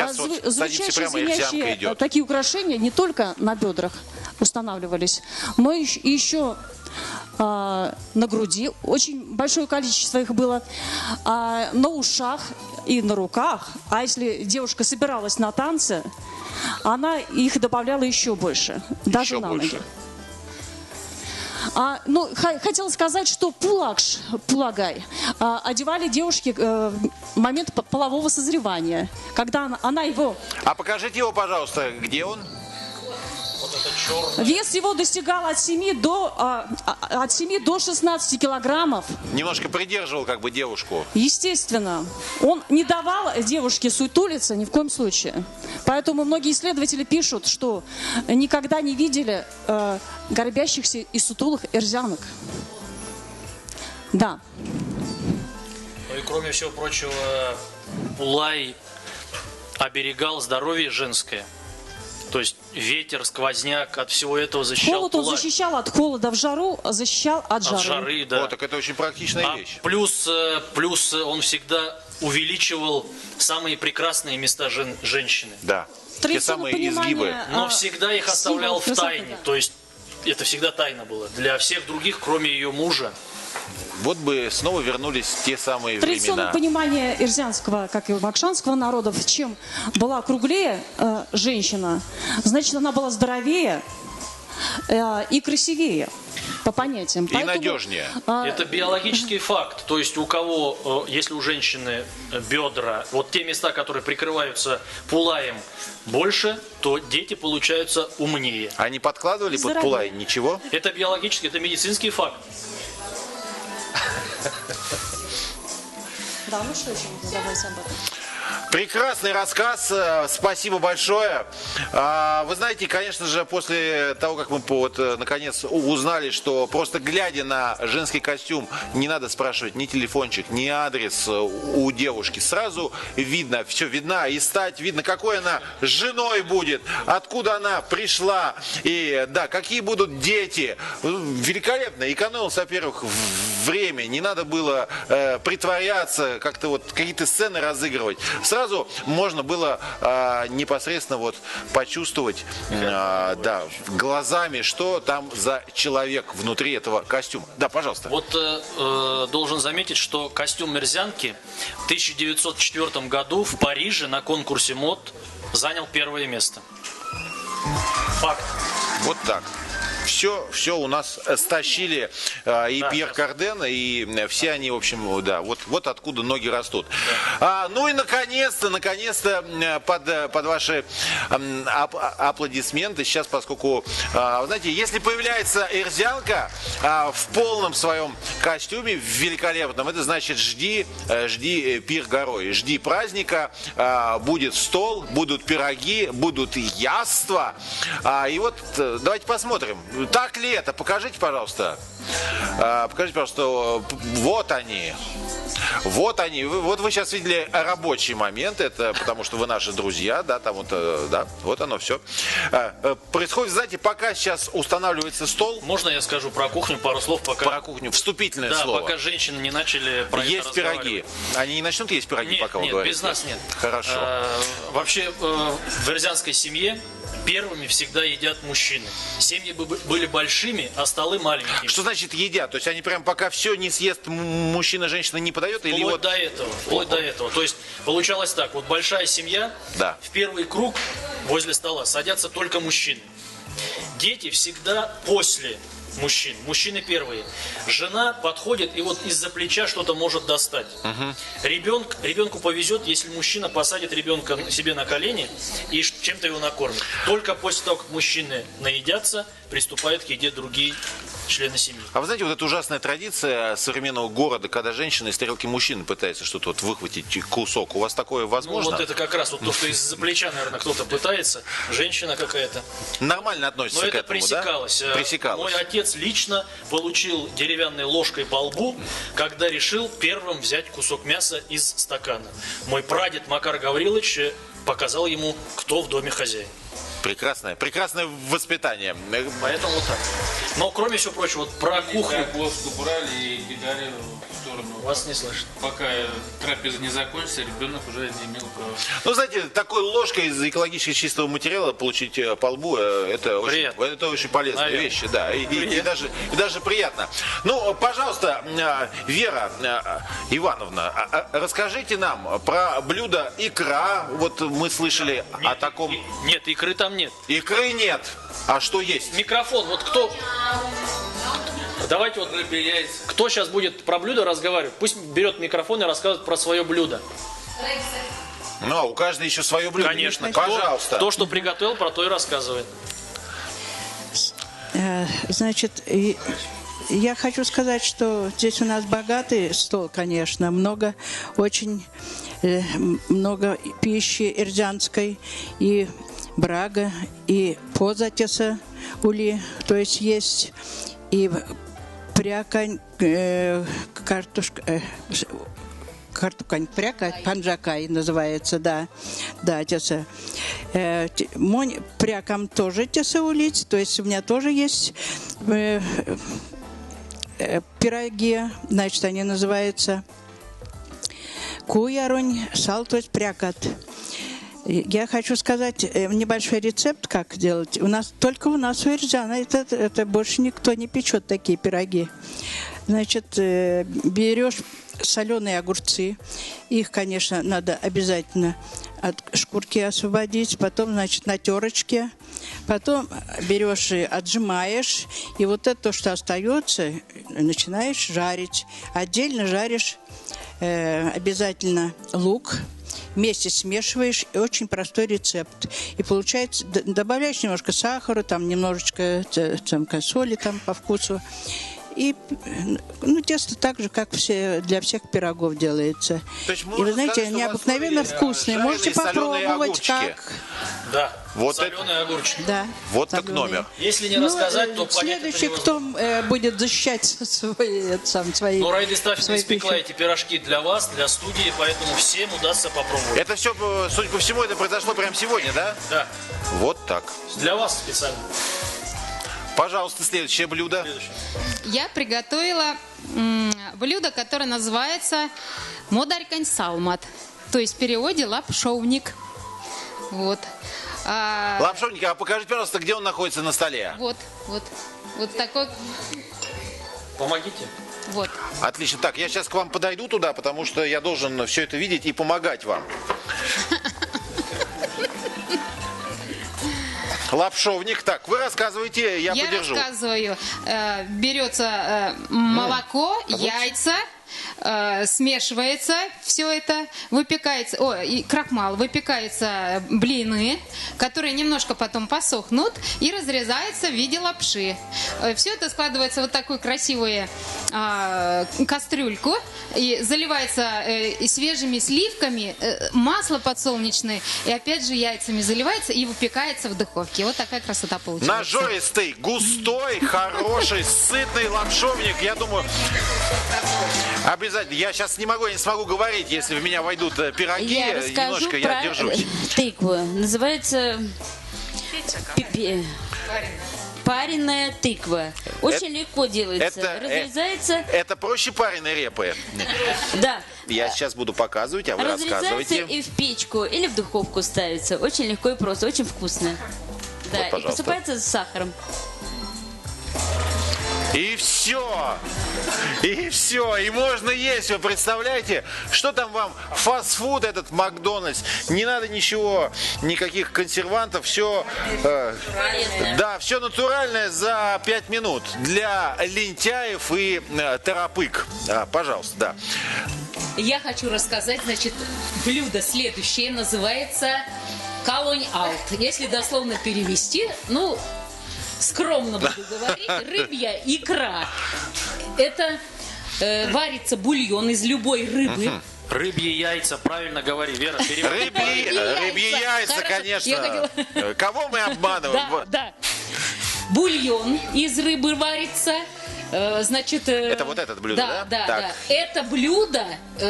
звучащие такие украшения не только на бедрах устанавливались, но и еще на груди, очень большое количество их было, на ушах и на руках. А если девушка собиралась на танцы, она их добавляла еще больше, даже на ноги. Хотела сказать, что пулагай одевали девушки в момент полового созревания, когда она его... покажите его, пожалуйста, где он? Вес его достигал от 7 до 16 килограммов. Немножко придерживал как бы девушку. Естественно. Он не давал девушке сутулиться ни в коем случае. Поэтому многие исследователи пишут, что никогда не видели горбящихся и сутулых ирзянок. Да. Ну и кроме всего прочего, пулай оберегал здоровье женское. То есть ветер, сквозняк, от всего этого защищал Холод он пулай. защищал от холода, в жару защищал от жары. От жары, да. Вот, так это очень практичная вещь. Плюс он всегда увеличивал самые прекрасные места женщины. Да. Те Традиционное самые изгибы. понимание, Но всегда их оставлял символ в красоты, тайне. да. То есть это всегда тайна была. Для всех других, кроме ее мужа. Вот бы снова вернулись те самые Традиционное времена. понимание ирзианского, как и вакшанского народов, чем была круглее женщина, значит, она была здоровее и красивее, по понятиям. И надежнее. Это биологический факт. То есть у кого, если у женщины бедра, вот те места, которые прикрываются пулаем больше, то дети получаются умнее. Они подкладывали под Здоровее. пулай? Ничего? Это биологический, это медицинский факт. Да, ну что еще давайте об этом. Прекрасный рассказ, спасибо большое. Вы знаете, конечно же, после того, как мы наконец узнали, что просто глядя на женский костюм, не надо спрашивать ни телефончик, ни адрес у девушки. Сразу видно, все видно, и стать видно, какой она женой будет, откуда она пришла, и да, какие будут дети. Великолепно, экономилось, во-первых, время, не надо было притворяться, как-то вот какие-то сцены разыгрывать. Сразу можно было непосредственно вот почувствовать глазами, что там за человек внутри этого костюма. Да, пожалуйста. Вот должен заметить, что костюм мерзянки в 1904 году в Париже на конкурсе мод занял первое место. Факт. Вот так. Все у нас стащили и Пьер Карден, и все они, в общем, да, вот откуда ноги растут. Ну и наконец-то под ваши аплодисменты сейчас, поскольку, знаете, если появляется эрзианка в полном своем костюме, великолепном, это значит жди пир горой, жди праздника, будет стол, будут пироги, будут яства. И вот давайте посмотрим. Так ли это? Покажите, пожалуйста. Покажите, пожалуйста. Вот они. Вот они. Вот вы сейчас видели рабочий момент. Это потому, что вы наши друзья. Да, там вот, да, вот оно все. Происходит, знаете, пока сейчас устанавливается стол. Можно я скажу про кухню пару слов? Про кухню. Вступительное слово. Да, пока женщины не начали про есть это пироги. Они не начнут есть пироги, нет, пока вы нет, говорите? без нас нет. Хорошо. Вообще, в эрзианской семье первыми всегда едят мужчины. Семьи были большими, а столы маленькими. Что значит едят? То есть они прям пока все не съест мужчина, женщина не подает? Или Вплоть вот... до этого. Вплоть до этого. То есть получалось так. Вот большая семья, да. В первый круг возле стола садятся только мужчины. Дети всегда после мужчин. Мужчины первые. Жена подходит и вот из-за плеча что-то может достать. Ребенку повезет, если мужчина посадит ребенка себе на колени и чем-то его накормит. Только после того, как мужчины наедятся, приступают к еде другие члены семьи. А вы знаете, вот эта ужасная традиция современного города, когда женщина из тарелки мужчины пытается что-то вот выхватить кусок. У вас такое возможно? Ну, вот это как раз вот то, что из-за плеча, наверное, кто-то пытается. Женщина какая-то. Нормально относится Но к это этому, пресекалось. да? Пресекалось. Мой отец лично получил деревянной ложкой по лбу, когда решил первым взять кусок мяса из стакана. Мой прадед Макар Гаврилович показал ему, кто в доме хозяин. Прекрасное воспитание. Поэтому вот так. Но кроме всего прочего, вот про кухню. Ложку брали и кидали в сторону. Вас не слышно. Пока трапеза не закончится, ребенок уже не имел права. Ну, знаете, такой ложкой из экологически чистого материала получить по лбу, это очень полезная Наверное. вещь, да, и даже приятно. Ну, пожалуйста, Вера Ивановна, расскажите нам про блюдо икра. Вот мы слышали о таком... Нет, икры там нет. Икры нет. А что есть? Микрофон, вот кто... Давайте вот, кто сейчас будет про блюдо разговаривать, пусть берет микрофон и рассказывает про свое блюдо. Ну, у каждого еще свое блюдо. Конечно. Пожалуйста. Кто что приготовил, про то и рассказывает. Значит, я хочу сказать, что здесь у нас богатый стол, конечно, очень много пищи эрзианской, и брага, и позатеса ули, то есть и прякань, картошка, картукань пряка, панджакай называется, да, да, теса. Монь прякам тоже теса улить, то есть у меня тоже есть пироги, значит, они называются куярунь салтось прякат. Я хочу сказать небольшой рецепт, как делать. Только у нас у Эрзяна это больше никто не печет такие пироги. Значит, берешь соленые огурцы. Их, конечно, надо обязательно от шкурки освободить. Потом, значит, на терочке. Потом берешь и отжимаешь. И вот это, что остается, начинаешь жарить. Отдельно жаришь обязательно лук. Вместе смешиваешь, и очень простой рецепт. И получается, добавляешь немножко сахара, там немножечко соли там по вкусу. И тесто так же, как для всех пирогов делается. И вы знаете, они необыкновенно вкусные. Можете попробовать, как. Да, вот соленые огурчики. Да, вот так номер. Если не рассказать, то понять следующий, кто будет защищать свои... Но Раида Истафьевна испекла эти пирожки для вас, для студии, поэтому всем удастся попробовать. Это все, судя по всему, это произошло прямо сегодня, да? Да. Вот так. Для вас специально. Пожалуйста, следующее блюдо. Я приготовила блюдо, которое называется модарькань салмат. То есть в переводе лапшовник. Вот. Лапшовник, а покажите, пожалуйста, где он находится на столе. Вот такой. Помогите. Вот. Отлично. Так, я сейчас к вам подойду туда, потому что я должен все это видеть и помогать вам. Лапшовник. Так, вы рассказываете, я подержу. Я рассказываю. Берется молоко, яйца, смешивается все это, выпекается, крахмал, выпекаются блины, которые немножко потом посохнут и разрезаются в виде лапши. Все это складывается в вот такую красивую кастрюльку и заливается свежими сливками, масло подсолнечное и опять же яйцами заливается и выпекается в духовке. Вот такая красота получается. Нажористый, густой, хороший, сытный лапшовник. Я думаю, обязательно. Я сейчас не смогу говорить, если в меня войдут пироги. Я расскажу Немножко про я держусь. тыкву. Называется пареная тыква. Очень легко делается. Разрезается. Это проще пареной репы. Да. Я сейчас буду показывать, а вы разрезается рассказывайте. И в печку, или в духовку ставится. Очень легко и просто, очень вкусно. Да, Вот, и посыпается сахаром. И все. И все. И можно есть. Вы представляете, что там вам фастфуд этот Макдональдс? Не надо ничего, никаких консервантов. Все, да, все натуральное за 5 минут. Для лентяев и торопык. Пожалуйста, да. Я хочу рассказать, значит, блюдо следующее называется калонь-аут. Если дословно перевести, скромно буду говорить, рыбья икра. Это варится бульон из любой рыбы. Рыбьи яйца, правильно говори, Вера, переводи. Рыбьи яйца, конечно. Кого мы обманываем? Да. Бульон из рыбы варится. Значит, это вот это блюдо, да? Да. Это блюдо,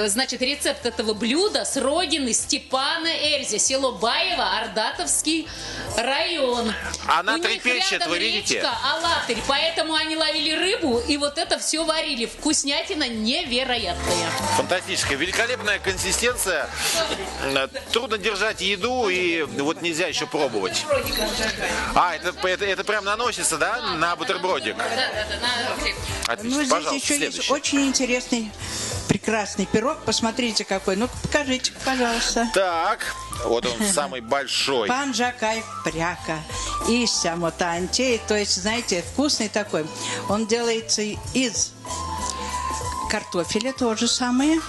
значит, рецепт этого блюда с родины Степана Эльзи, село Баево, Ордатовский район. Она У них трепещет, рядом вы видите? речка Алатырь, поэтому они ловили рыбу и вот это все варили. Вкуснятина невероятная. Фантастическая, великолепная консистенция. Трудно держать еду, и вот нельзя еще пробовать. Это прям наносится, да, на бутербродик? Да, на... Отлично, здесь пожалуйста, еще следующий. есть очень интересный, прекрасный пирог. Посмотрите какой. Ну-ка, покажите, пожалуйста. Так, вот он самый большой. Панджакай пряка и сямотантей. То есть, знаете, вкусный такой. Он делается из картофеля, то же самое.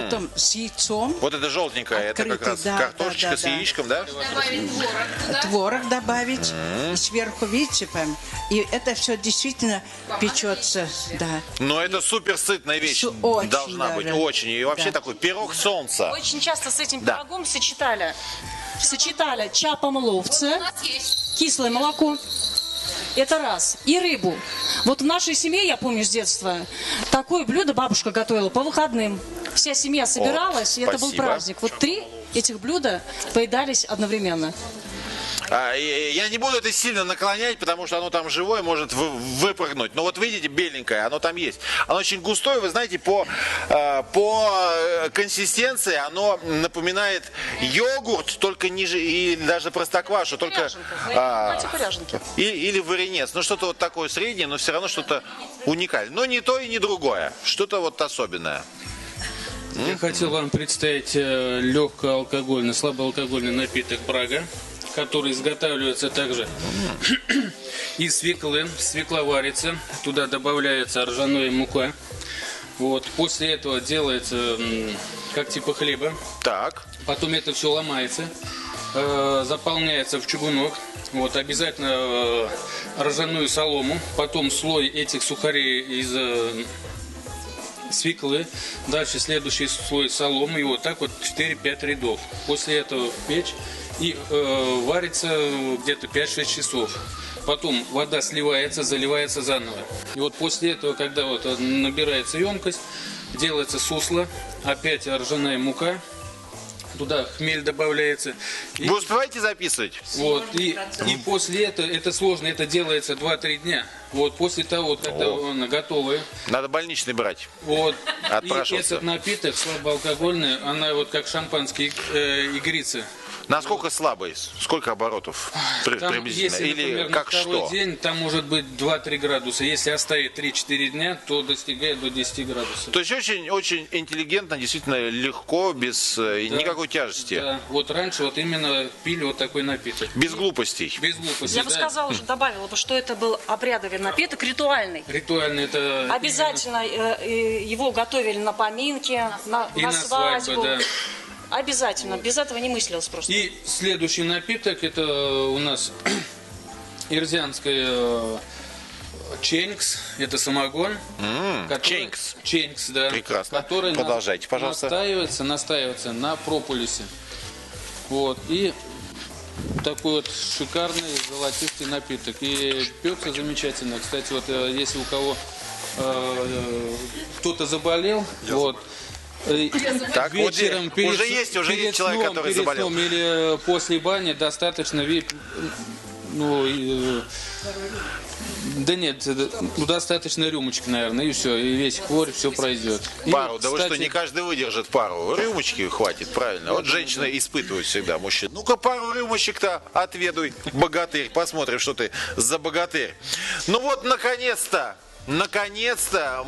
Потом с яйцом. Вот это желтенькое, это как раз картошечка с яичком, да? Добавить творог. Творог добавить. И сверху, видите, прям. И это все действительно печется. Да. Но это супер сытная вещь. Очень должна быть, даже. очень. И вообще такой пирог солнца. Очень часто с этим пирогом сочетали чапом ловца, кислое молоко, Это раз. И рыбу. Вот в нашей семье, я помню с детства, такое блюдо бабушка готовила по выходным. Вся семья собиралась, и это был праздник. Вот 3 этих блюда поедались одновременно. Я не буду это сильно наклонять, потому что оно там живое, может выпрыгнуть. Но вот видите, беленькое, оно там есть. Оно очень густое, вы знаете, по консистенции оно напоминает йогурт, только ниже, и даже простоквашу, только... Или варенец. Ну, что-то вот такое среднее, но все равно что-то уникальное. Но не то и не другое. Что-то вот особенное. Я хотел вам представить легкоалкогольный, слабоалкогольный напиток «Прага», который изготавливается также из свеклы. Свекла варится, туда добавляется ржаная мука. Вот. После этого делается как типа хлеба. Так. Потом это все ломается, заполняется в чугунок. Вот, обязательно ржаную солому. Потом слой этих сухарей из свеклы. Дальше следующий слой соломы. И вот так вот 4-5 рядов. После этого в печь. И варится где-то 5-6 часов. Потом вода сливается, заливается заново. И вот после этого, когда вот набирается емкость, делается сусло, опять ржаная мука, туда хмель добавляется. Вы успеваете записывать? Вот, и после этого, это сложно, это делается 2-3 дня. Вот после того, когда она готовая. Надо больничный брать. Вот. Отпрашиваться. И этот напиток слабоалкогольный, она вот как шампанские игрицы. Насколько слабый? Сколько оборотов приблизительно? Если, или например, как на второй что? день, там может быть 2-3 градуса. Если оставить 3-4 дня, то достигает до 10 градусов. То есть очень интеллигентно, действительно легко, без никакой тяжести. Да, вот раньше вот именно пили вот такой напиток. Без глупостей. Без глупостей, Я бы сказала, уже добавила бы, что это был обрядовый напиток, ритуальный. Ритуальный это... Обязательно его готовили на поминки, на свадьбу. Да. Обязательно. Без этого не мыслилось просто. И следующий напиток, это у нас ирзианская ченкс, это самогон. Ченкс, да. Прекрасно. Который продолжайте, пожалуйста. Настаивается на прополисе. Вот. И такой вот шикарный золотистый напиток. И пьется замечательно. Кстати, вот если у кого кто-то заболел, вот. Так, вечером, вот уже есть человек, который заболел. Или после бани достаточно да нет, достаточно рюмочки, наверное, и все, и весь хворь, все пройдет. Пару, да вы что, не каждый выдержит пару. Рюмочки хватит, правильно. Вот женщины испытывают всегда мужчин. Ну-ка, пару рюмочек-то отведуй, богатырь. Посмотрим, что ты за богатырь. Ну вот, наконец-то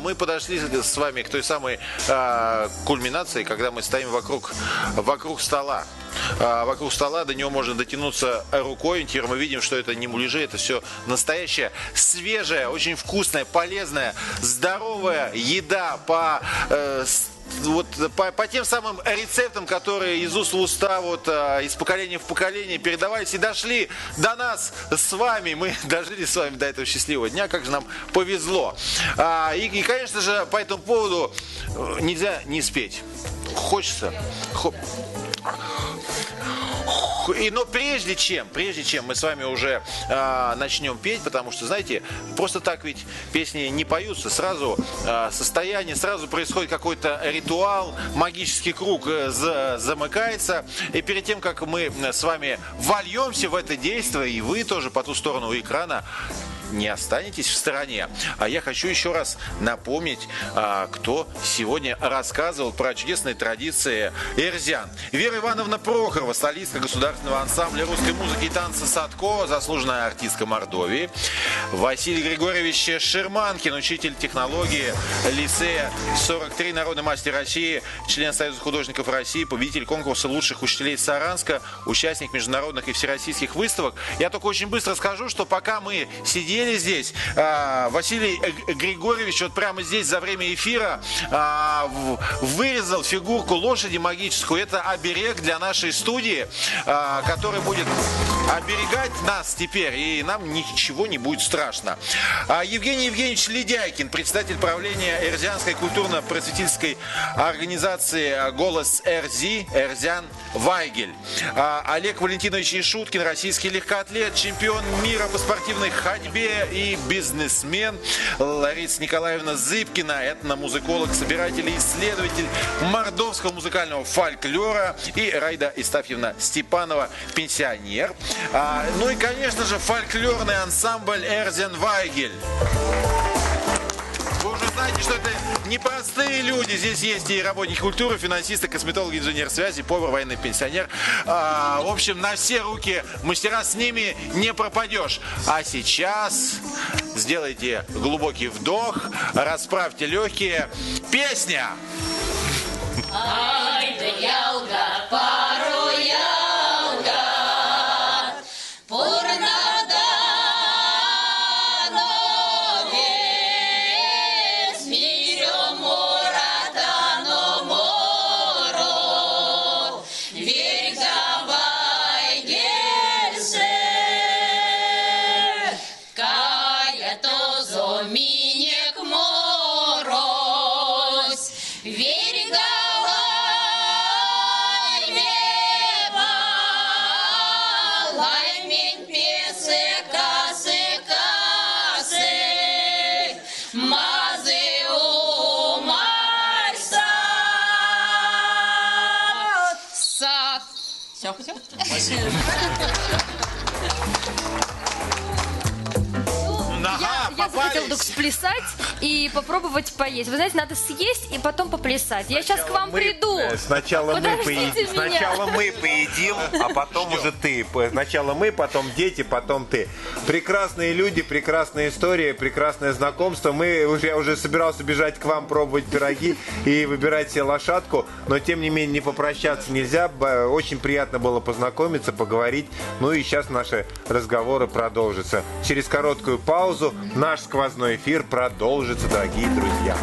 мы подошли с вами к той самой кульминации, когда мы стоим вокруг стола. Вокруг стола, до него можно дотянуться рукой. Теперь мы видим, что это не муляжи, это все настоящая, свежая, очень вкусная, полезная, здоровая еда по тем самым рецептам, которые из уст в уста, из поколения в поколение передавались и дошли до нас с вами. Мы дожили с вами до этого счастливого дня, как же нам повезло. И, конечно же, по этому поводу нельзя не спеть. Хочется. Но прежде чем мы с вами уже начнем петь, потому что, знаете, просто так ведь песни не поются. Сразу состояние, сразу происходит какой-то ритуал, магический круг замыкается. И перед тем, как мы с вами вольемся в это действие, и вы тоже по ту сторону экрана не останетесь в стороне. А я хочу еще раз напомнить, кто сегодня рассказывал про чудесные традиции эрзиан. Вера Ивановна Прохорова, солистка государственного ансамбля русской музыки и танца «Садко», заслуженная артистка Мордовии. Василий Григорьевич Шерманкин, учитель технологии лицея 43, народный мастер России, член Союза художников России, победитель конкурса лучших учителей Саранска, участник международных и всероссийских выставок. Я только очень быстро скажу, что пока мы сидим сидели здесь. Василий Григорьевич вот прямо здесь за время эфира вырезал фигурку лошади магическую. Это оберег для нашей студии, который будет оберегать нас теперь, и нам ничего не будет страшно. Евгений Евгеньевич Ледяйкин, председатель правления Эрзианской культурно-просветительской организации «Голос Эрзи», Эрзян Вайгель. Олег Валентинович Ишуткин, российский легкоатлет, чемпион мира по спортивной ходьбе и бизнесмен. Лариса Николаевна Зыбкина, этномузыколог, собиратель и исследователь мордовского музыкального фольклора. И Раида Истафьевна Степанова, пенсионер. Ну и, конечно же, фольклорный ансамбль Эрзян Вайгель. Вы уже знаете, что это непростые люди. Здесь есть и работники культуры, финансисты, косметологи, инженер связи, повар, военный пенсионер. В общем, на все руки мастера, с ними не пропадешь. А сейчас сделайте глубокий вдох, расправьте легкие. Песня! Ай, да ялга, пару ялга, пурнада, нове, смирё мората, но моро, верь давай, гельсе, кая то зоминек мороз, верь давай. Я захотела вдруг сплясать и попробовать поесть. Вы знаете, надо съесть и потом поплясать. Я сейчас к вам приду. Сначала Подождите меня. мы поедим, а потом уже ты. Сначала мы, потом дети, потом ты. Прекрасные люди, прекрасная история, прекрасное знакомство. Я уже собирался бежать к вам, пробовать пироги и выбирать себе лошадку, но тем не менее не попрощаться нельзя. Очень приятно было познакомиться, поговорить. Ну и сейчас наши разговоры продолжатся. Через короткую паузу наш сквозной эфир продолжится, дорогие друзья.